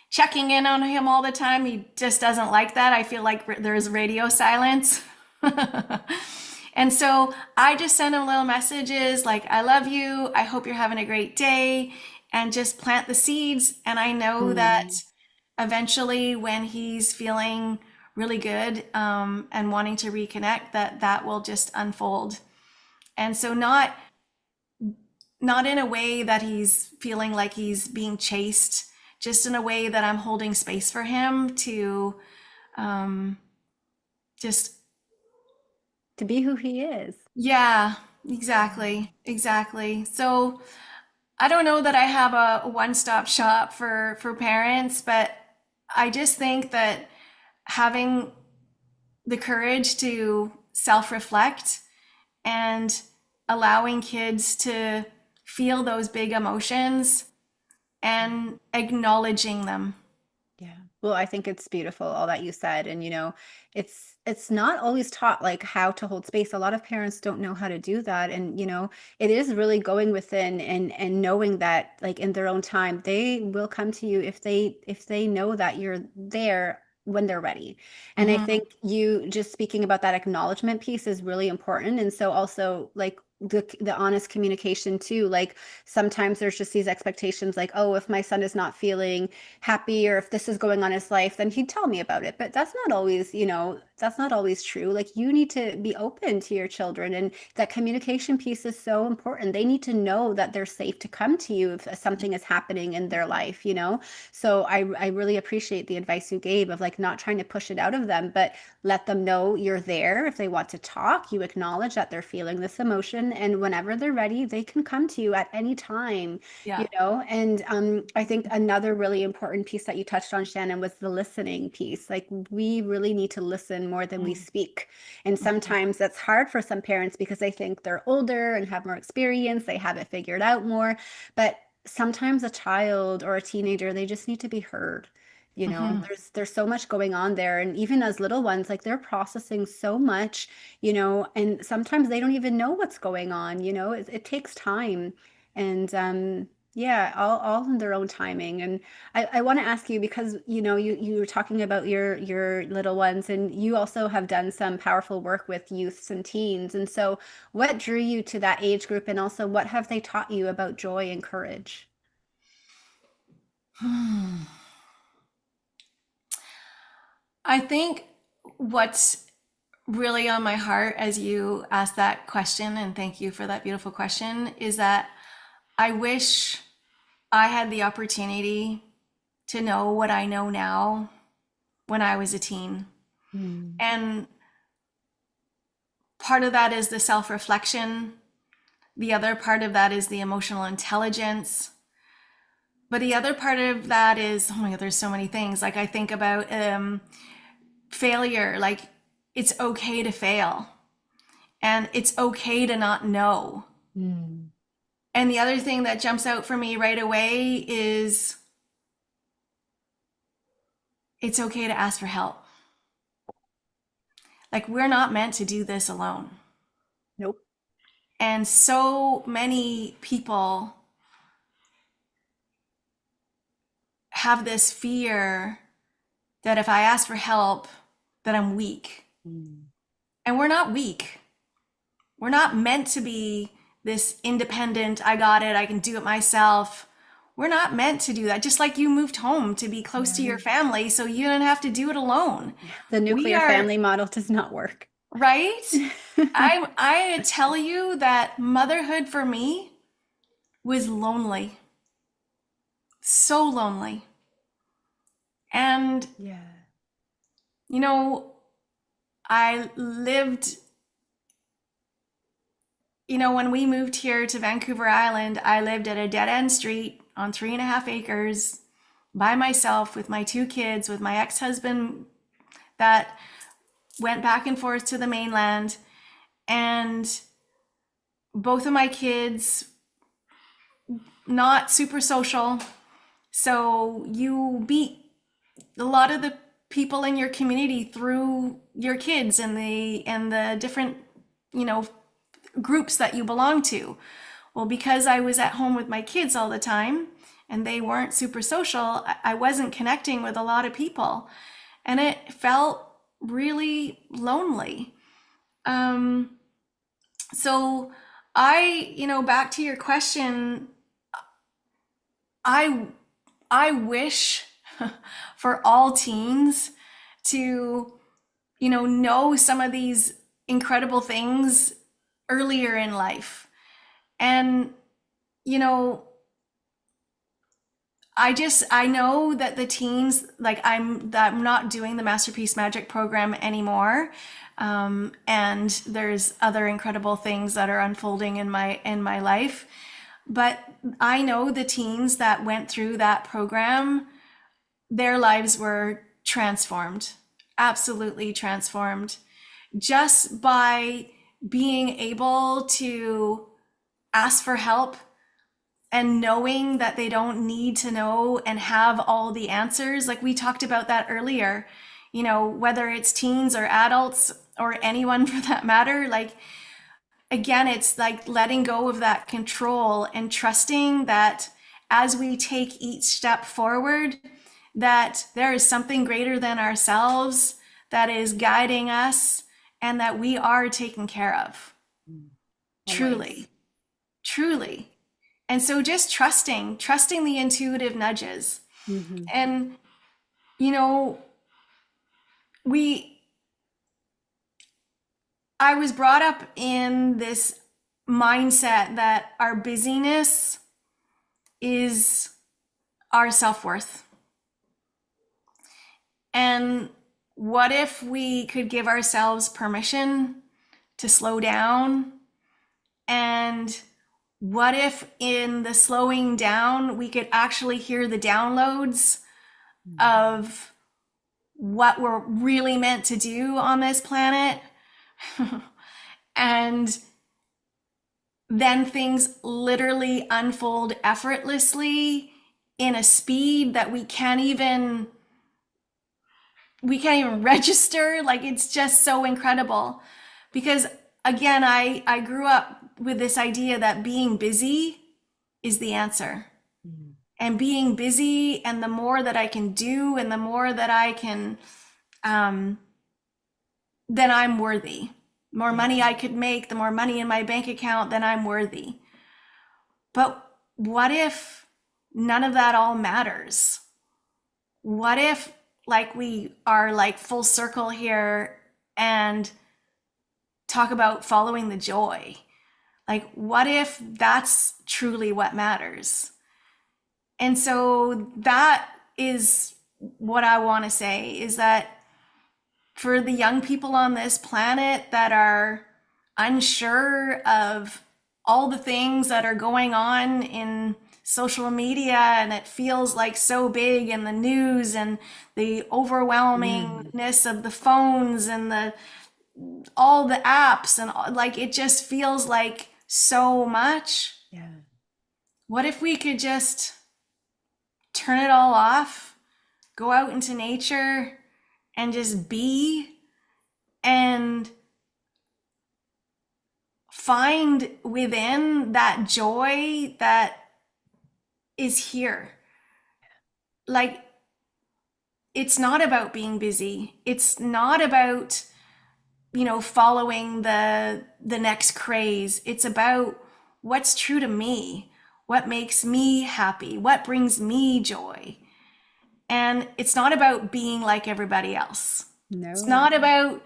checking in on him all the time, he just doesn't like that. I feel like there's radio silence. And so I just send him little messages like, I love you. I hope you're having a great day, and just plant the seeds. And I know that eventually when he's feeling really good and wanting to reconnect, that will just unfold. And so not in a way that he's feeling like he's being chased, just in a way that I'm holding space for him to just to be who he is. Yeah, exactly. So I don't know that I have a one-stop shop for parents, but I just think that having the courage to self-reflect and allowing kids to feel those big emotions and acknowledging them. Yeah. Well, I think it's beautiful, all that you said. And, you know, it's not always taught like how to hold space. A lot of parents don't know how to do that. And, you know, it is really going within and knowing that like in their own time, they will come to you if they know that you're there when they're ready. And I think you just speaking about that acknowledgement piece is really important. And so also like the honest communication too, like sometimes there's just these expectations like, oh, if my son is not feeling happy or if this is going on in his life, then he'd tell me about it. But that's not always, you know, that's not always true. Like you need to be open to your children, and that communication piece is so important. They need to know that they're safe to come to you if something is happening in their life, you know? So I really appreciate the advice you gave of like not trying to push it out of them, but let them know you're there. If they want to talk, you acknowledge that they're feeling this emotion, and whenever they're ready, they can come to you at any time, you know? And I think another really important piece that you touched on, Shannon, was the listening piece. Like we really need to listen more than we speak. And sometimes that's hard for some parents because they think they're older and have more experience, they have it figured out more. But sometimes a child or a teenager, they just need to be heard. You know, there's so much going on there. And even as little ones, like they're processing so much, you know, and sometimes they don't even know what's going on, you know, it takes time. And yeah, all in their own timing. And I want to ask you, because you know you were talking about your little ones, and you also have done some powerful work with youths and teens. And so what drew you to that age group, and also what have they taught you about joy and courage? I think what's really on my heart as you ask that question, and thank you for that beautiful question, is that I wish I had the opportunity to know what I know now when I was a teen. And part of that is the self-reflection. The other part of that is the emotional intelligence. But the other part of that is, oh my God, there's so many things. Like I think about failure, like it's okay to fail and it's okay to not know. Mm. And the other thing that jumps out for me right away is it's okay to ask for help. Like we're not meant to do this alone. Nope. And so many people have this fear that if I ask for help, that I'm weak. Mm. And we're not weak. We're not meant to be this independent, I got it, I can do it myself. We're not meant to do that. Just like you moved home to be close to your family, so you don't have to do it alone. The nuclear family model does not work. Right? I tell you that motherhood for me was lonely. So lonely. And, Yeah. you know, I lived, you know, when we moved here to Vancouver Island, I lived at a dead end street on 3.5 acres by myself with my 2 kids, with my ex-husband that went back and forth to the mainland. And both of my kids, not super social. So you meet a lot of the people in your community through your kids and the different, you know, groups that you belong to. Well, because I was at home with my kids all the time and they weren't super social, I wasn't connecting with a lot of people and it felt really lonely. So you know, back to your question, I wish for all teens to, you know some of these incredible things earlier in life. And, you know, I know that the teens, like I'm not doing the Masterpiece Magic program anymore. And there's other incredible things that are unfolding in my life. But I know the teens that went through that program, their lives were transformed, absolutely transformed, just by being able to ask for help and knowing that they don't need to know and have all the answers. Like we talked about that earlier, you know, whether it's teens or adults or anyone for that matter, like, again, it's like letting go of that control and trusting that as we take each step forward, that there is something greater than ourselves that is guiding us and that we are taken care of. Truly, truly. And so just trusting the intuitive nudges. Mm-hmm. And, you know, I was brought up in this mindset that our busyness is our self-worth. And what if we could give ourselves permission to slow down? And what if in the slowing down, we could actually hear the downloads of what we're really meant to do on this planet? And then things literally unfold effortlessly in a speed that we can't even register. Like, it's just so incredible. Because again, I grew up with this idea that being busy is the answer. Mm-hmm. And being busy, and the more that I can do and the more that I can, then I'm worthy. The more money I could make, the more money in my bank account, then I'm worthy. But what if none of that all matters? What if, like, we are like full circle here and talk about following the joy? Like, what if that's truly what matters? And so that is what I want to say, is that for the young people on this planet that are unsure of all the things that are going on in social media, and it feels like so big, and the news and the overwhelmingness of the phones and the all the apps and like it just feels like so much. Yeah. What if we could just turn it all off, go out into nature and just be and find within that joy that is here? Like, it's not about being busy. It's not about, following the next craze. It's about what's true to me, what makes me happy, what brings me joy. And it's not about being like everybody else. No. It's not about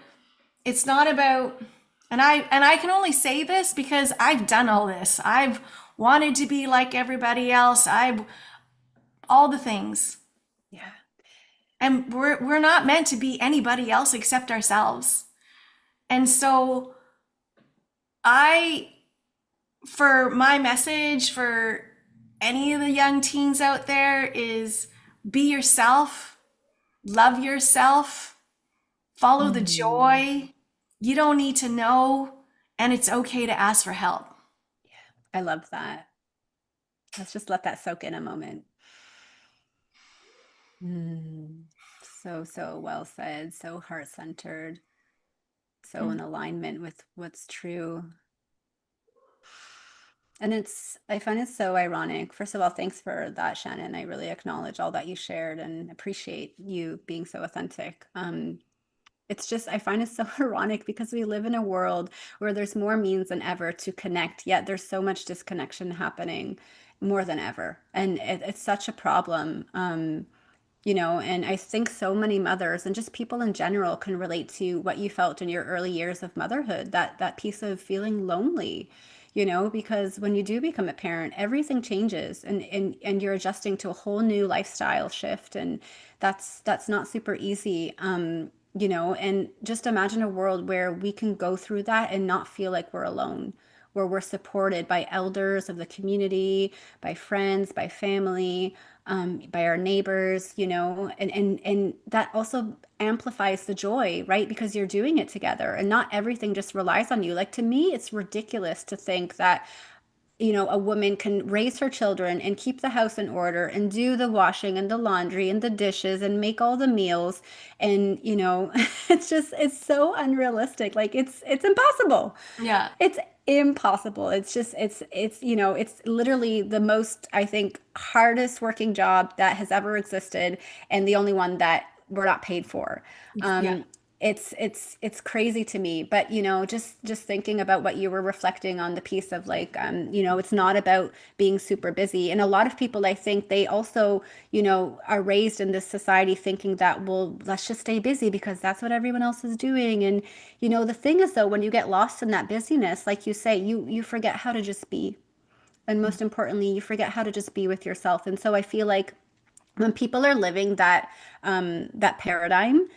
and I can only say this because I've done all this. I've wanted to be like everybody else. I've all the things. Yeah. And we're not meant to be anybody else except ourselves. And so for my message for any of the young teens out there is be yourself, love yourself, follow the joy. You don't need to know, and it's okay to ask for help. I love that. Let's just let that soak in a moment. So well said, so heart-centered, so in alignment with what's true. And I find it so ironic. First of all, thanks for that, Shannon. I really acknowledge all that you shared and appreciate you being so authentic. It's just, I find it so ironic because we live in a world where there's more means than ever to connect, yet there's so much disconnection happening more than ever. And it's such a problem. And I think so many mothers and just people in general can relate to what you felt in your early years of motherhood, that piece of feeling lonely, because when you do become a parent, everything changes and you're adjusting to a whole new lifestyle shift. And that's not super easy. And just imagine a world where we can go through that and not feel like we're alone, where we're supported by elders of the community, by friends, by family, by our neighbors, and that also amplifies the joy, right? Because you're doing it together and not everything just relies on you. Like to me, it's ridiculous to think that a woman can raise her children and keep the house in order and do the washing and the laundry and the dishes and make all the meals. And, it's so unrealistic. Like it's impossible. Yeah. It's impossible. It's just, it's literally the most, I think, hardest working job that has ever existed and the only one that we're not paid for. Yeah. It's crazy to me, but just thinking about what you were reflecting on the piece of like it's not about being super busy. And a lot of people, I think they also are raised in this society thinking that, well, let's just stay busy because that's what everyone else is doing. And the thing is though, when you get lost in that busyness, like you say, you forget how to just be. And most importantly, you forget how to just be with yourself. And so I feel like when people are living that paradigm,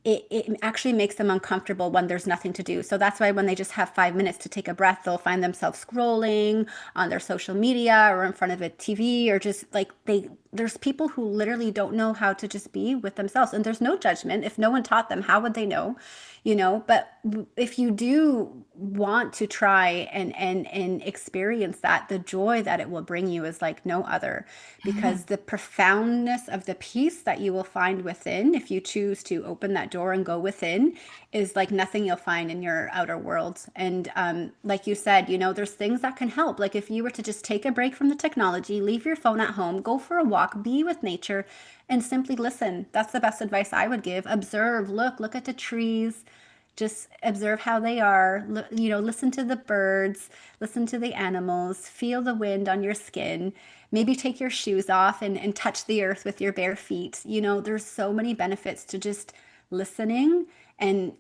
it actually makes them uncomfortable when there's nothing to do. So that's why when they just have 5 minutes to take a breath, they'll find themselves scrolling on their social media or in front of a TV, or just like there's people who literally don't know how to just be with themselves. And there's no judgment. If no one taught them, how would they know? But if you do want to try and experience that, the joy that it will bring you is like no other, because the profoundness of the peace that you will find within, if you choose to open that door and go within, is like nothing you'll find in your outer world. And like you said, there's things that can help. Like if you were to just take a break from the technology, leave your phone at home, go for a walk, be with nature, and simply listen. That's the best advice I would give. Observe, look at the trees. Just observe how they are. Listen to the birds, listen to the animals, feel the wind on your skin. Maybe take your shoes off and touch the earth with your bare feet. There's so many benefits to just listening. And,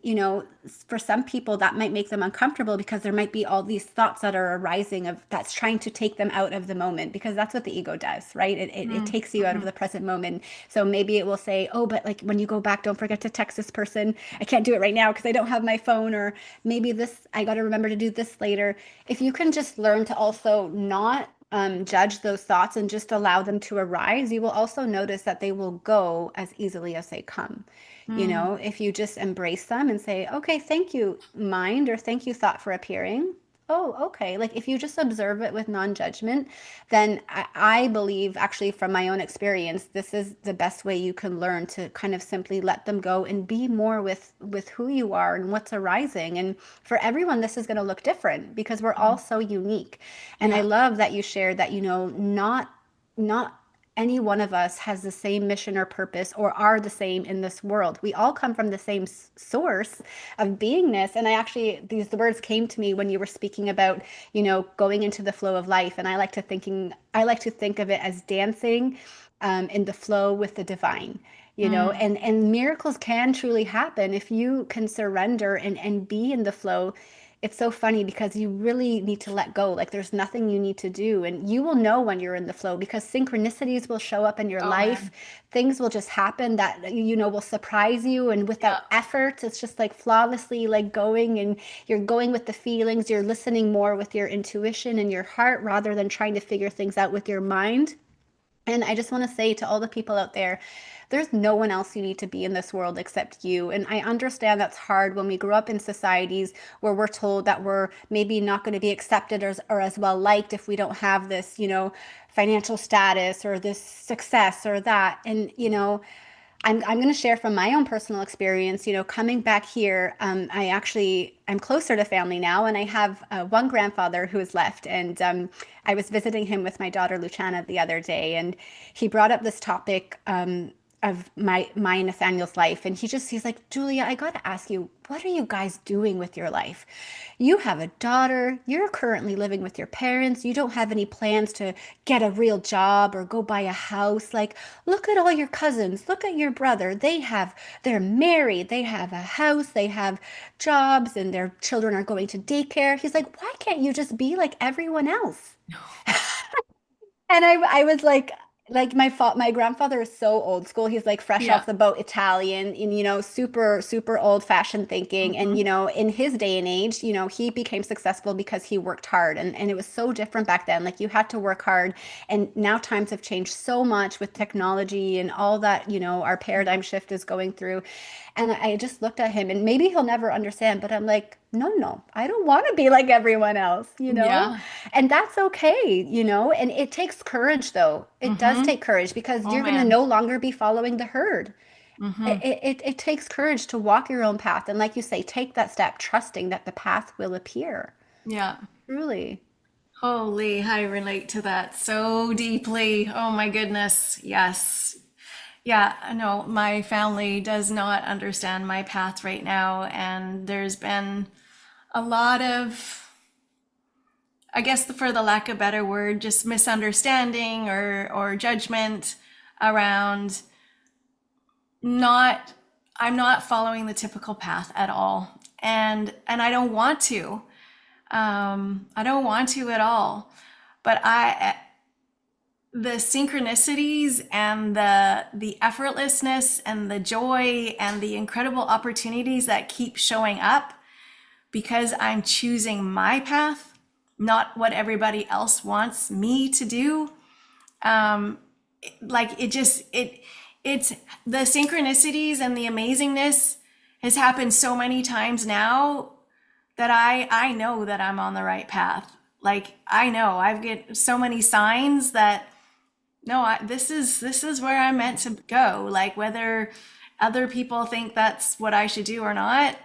for some people that might make them uncomfortable because there might be all these thoughts that are arising that's trying to take them out of the moment, because that's what the ego does, right? It takes you out of the present moment. So maybe it will say, oh, but like when you go back, don't forget to text this person. I can't do it right now because I don't have my phone. Or maybe I got to remember to do this later. If you can just learn to also not judge those thoughts and just allow them to arise, you will also notice that they will go as easily as they come. You Mm. know, if you just embrace them and say, okay, thank you, mind, or thank you, thought, for appearing. Oh, okay. Like if you just observe it with non-judgment, then I believe, actually, from my own experience, this is the best way you can learn to kind of simply let them go and be more with who you are and what's arising. And for everyone, this is going to look different because we're all so unique. And I Yeah. love that you shared that, not any one of us has the same mission or purpose or are the same in this world. We all come from the same source of beingness. And I actually, these the words came to me when you were speaking about, going into the flow of life. And I like to think of it as dancing in the flow with the divine. Mm. And miracles can truly happen if you can surrender and be in the flow. It's so funny because you really need to let go. Like there's nothing you need to do. And you will know when you're in the flow because synchronicities will show up in your Oh life. man. Things will just happen that, will surprise you. And Yeah. without effort, it's just like flawlessly like going, and you're going with the feelings. You're listening more with your intuition and your heart rather than trying to figure things out with your mind. And I just want to say to all the people out there, there's no one else you need to be in this world except you. And I understand that's hard when we grow up in societies where we're told that we're maybe not going to be accepted or as well liked if we don't have this, financial status or this success or that. And, I'm going to share from my own personal experience, coming back here. I'm closer to family now, and I have one grandfather who is left. And I was visiting him with my daughter, Luciana, the other day, and he brought up this topic of my Nathaniel's life. And he's like, Julia, I got to ask you, what are you guys doing with your life? You have a daughter. You're currently living with your parents. You don't have any plans to get a real job or go buy a house. Like, look at all your cousins. Look at your brother. They're married. They have a house. They have jobs, and their children are going to daycare. He's like, why can't you just be like everyone else? And I was like my grandfather is so old school. He's like fresh Yeah. off the boat Italian, and super super old fashioned thinking. And Hmm. in his day and age, he became successful because he worked hard, and it was so different back then. Like you had to work hard, and now times have changed so much with technology and all that. Our paradigm shift is going through. And I just looked at him, and maybe he'll never understand, but I'm like, no, no, I don't want to be like everyone else. Yeah. And that's okay. And it takes courage, though. It does Hmm. take courage because Oh you're going to man. no longer be following the herd. Hmm. It takes courage to walk your own path. And like you say, take that step, trusting that the path will appear. Yeah. Truly. Holy, I relate to that so deeply. Oh my goodness. Yes. Yeah, no, my family does not understand my path right now. And there's been a lot of, I guess, for the lack of a better word, just misunderstanding or judgment around not, I'm not following the typical path at all. And I don't want to. I don't want to at all. But the synchronicities and the effortlessness and the joy and the incredible opportunities that keep showing up because I'm choosing my path, not what everybody else wants me to do. Like it's the synchronicities and the amazingness has happened so many times now that I know that I'm on the right path. Like I know I've get so many signs that no, this is where I'm meant to go. Like whether other people think that's what I should do or not,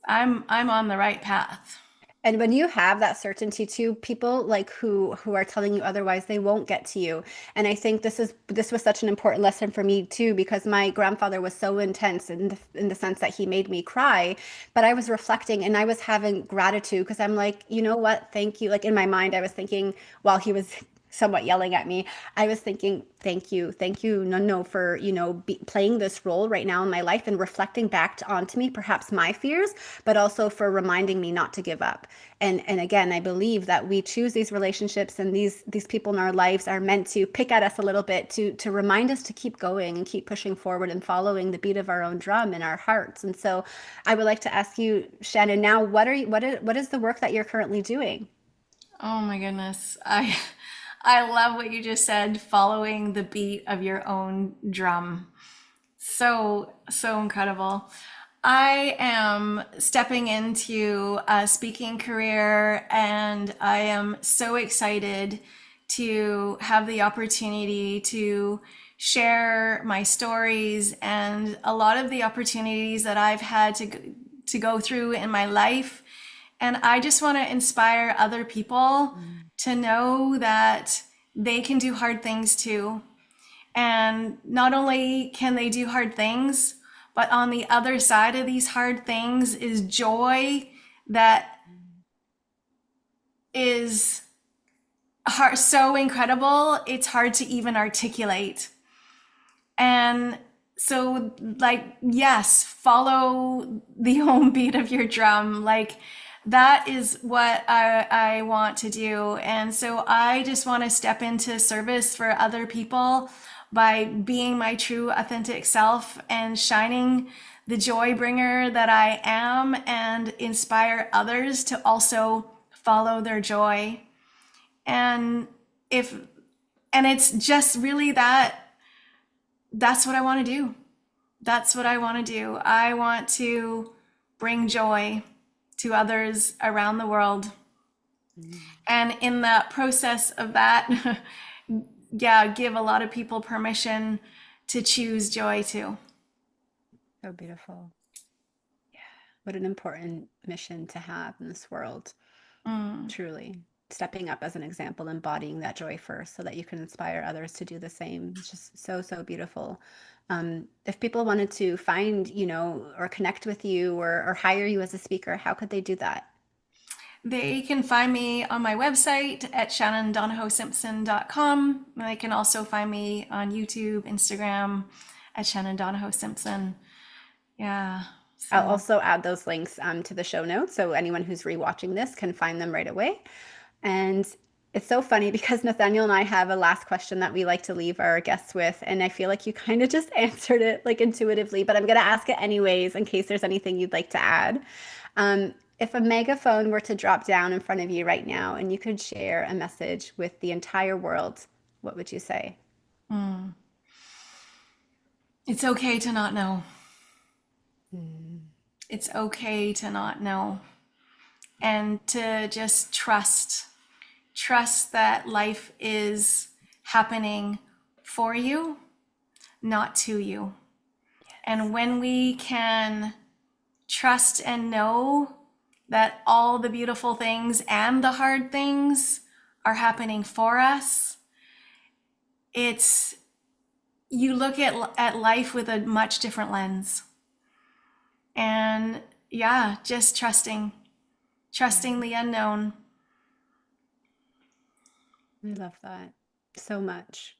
I'm on the right path. And when you have that certainty too, people like who are telling you otherwise, they won't get to you. And I think this was such an important lesson for me too, because my grandfather was so intense in the sense that he made me cry. But I was reflecting and I was having gratitude because I'm like, you know what? Thank you. Like in my mind, I was thinking while he was somewhat yelling at me, I was thinking, thank you, no, no, for playing this role right now in my life and reflecting back onto me, perhaps my fears, but also for reminding me not to give up. And again, I believe that we choose these relationships, and these people in our lives are meant to pick at us a little bit to remind us to keep going and keep pushing forward and following the beat of our own drum in our hearts. And so, I would like to ask you, Shannon, now what is the work that you're currently doing? Oh my goodness. I love what you just said, following the beat of your own drum. So, so incredible. I am stepping into a speaking career, and I am so excited to have the opportunity to share my stories and a lot of the opportunities that I've had to go through in my life. And I just want to inspire other people to know that they can do hard things too. And not only can they do hard things, but on the other side of these hard things is joy that is hard, so incredible, it's hard to even articulate. And so, like, yes, follow the home beat of your drum. Like, that is what I want to do. And so I just want to step into service for other people by being my true authentic self and shining the joy bringer that I am, and inspire others to also follow their joy. And it's just really that's what I want to do. That's what I want to do. I want to bring joy to others around the world. And in the process of that, yeah, give a lot of people permission to choose joy too. So beautiful. Yeah. What an important mission to have in this world. Truly. Stepping up as an example, embodying that joy first so that you can inspire others to do the same. It's just so, so beautiful. If people wanted to find, or connect with you or hire you as a speaker, how could they do that? They can find me on my website at shannondonohoe-simpson.com. They can also find me on YouTube, Instagram at Shannon Donohoe-Simpson. Yeah. So. I'll also add those links to the show notes, so anyone who's rewatching this can find them right away. And it's so funny because Nathaniel and I have a last question that we like to leave our guests with, and I feel like you kind of just answered it like intuitively, but I'm going to ask it anyways in case there's anything you'd like to add. If a megaphone were to drop down in front of you right now and you could share a message with the entire world, what would you say? It's okay to not know. It's okay to not know. And to just trust that life is happening for you, not to you. Yes. And when we can trust and know that all the beautiful things and the hard things are happening for us, you look at life with a much different lens. And yeah, just trusting the unknown. I love that so much.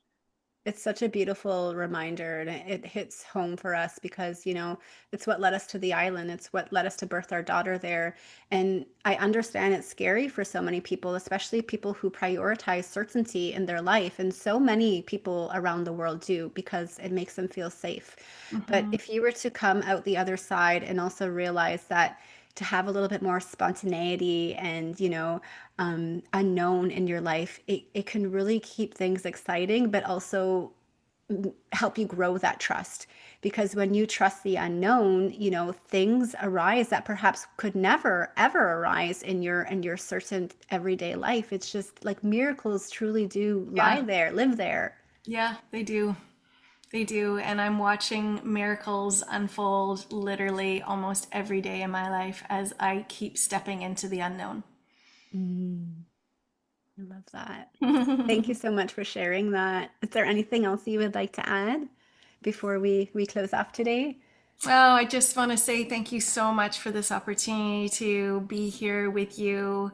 It's such a beautiful reminder, and it hits home for us because, it's what led us to the island. It's what led us to birth our daughter there. And I understand it's scary for so many people, especially people who prioritize certainty in their life. And so many people around the world do, because it makes them feel safe. But if you were to come out the other side and also realize that to have a little bit more spontaneity and, unknown in your life, it can really keep things exciting, but also help you grow that trust. Because when you trust the unknown, things arise that perhaps could never, ever arise in your certain everyday life. It's just like miracles truly do lie there, live there. Yeah, they do. They do. And I'm watching miracles unfold literally almost every day in my life as I keep stepping into the unknown. I love that. Thank you so much for sharing that. Is there anything else you would like to add before we close off today? Well, I just want to say thank you so much for this opportunity to be here with you.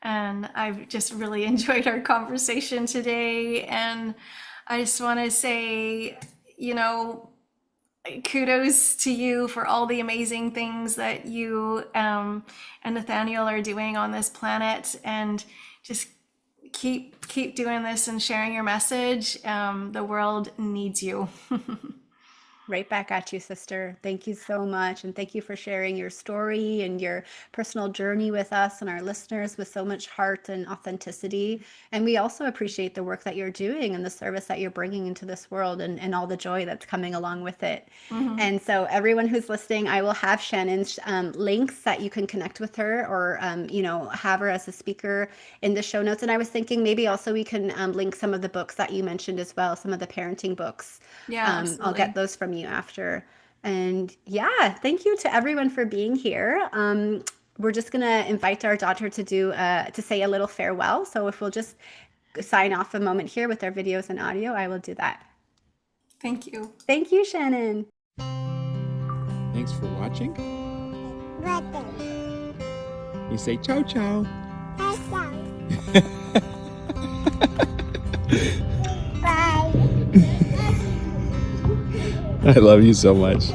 And I've just really enjoyed our conversation today. And I just want to say, kudos to you for all the amazing things that you and Nathaniel are doing on this planet, and just keep doing this and sharing your message. The world needs you. Right back at you, sister. Thank you so much. And thank you for sharing your story and your personal journey with us and our listeners with so much heart and authenticity. And we also appreciate the work that you're doing and the service that you're bringing into this world and all the joy that's coming along with it. And so, everyone who's listening, I will have Shannon's links that you can connect with her or, have her as a speaker in the show notes. And I was thinking maybe also we can link some of the books that you mentioned as well, some of the parenting books. Yeah, I'll absolutely. get those from you after. And yeah, thank you to everyone for being here. We're just gonna invite our daughter to do to say a little farewell. So if we'll just sign off a moment here with our videos and audio, I will do that. Thank you. Thank you, Shannon. Thanks for watching. You say ciao ciao. Bye. I love you so much.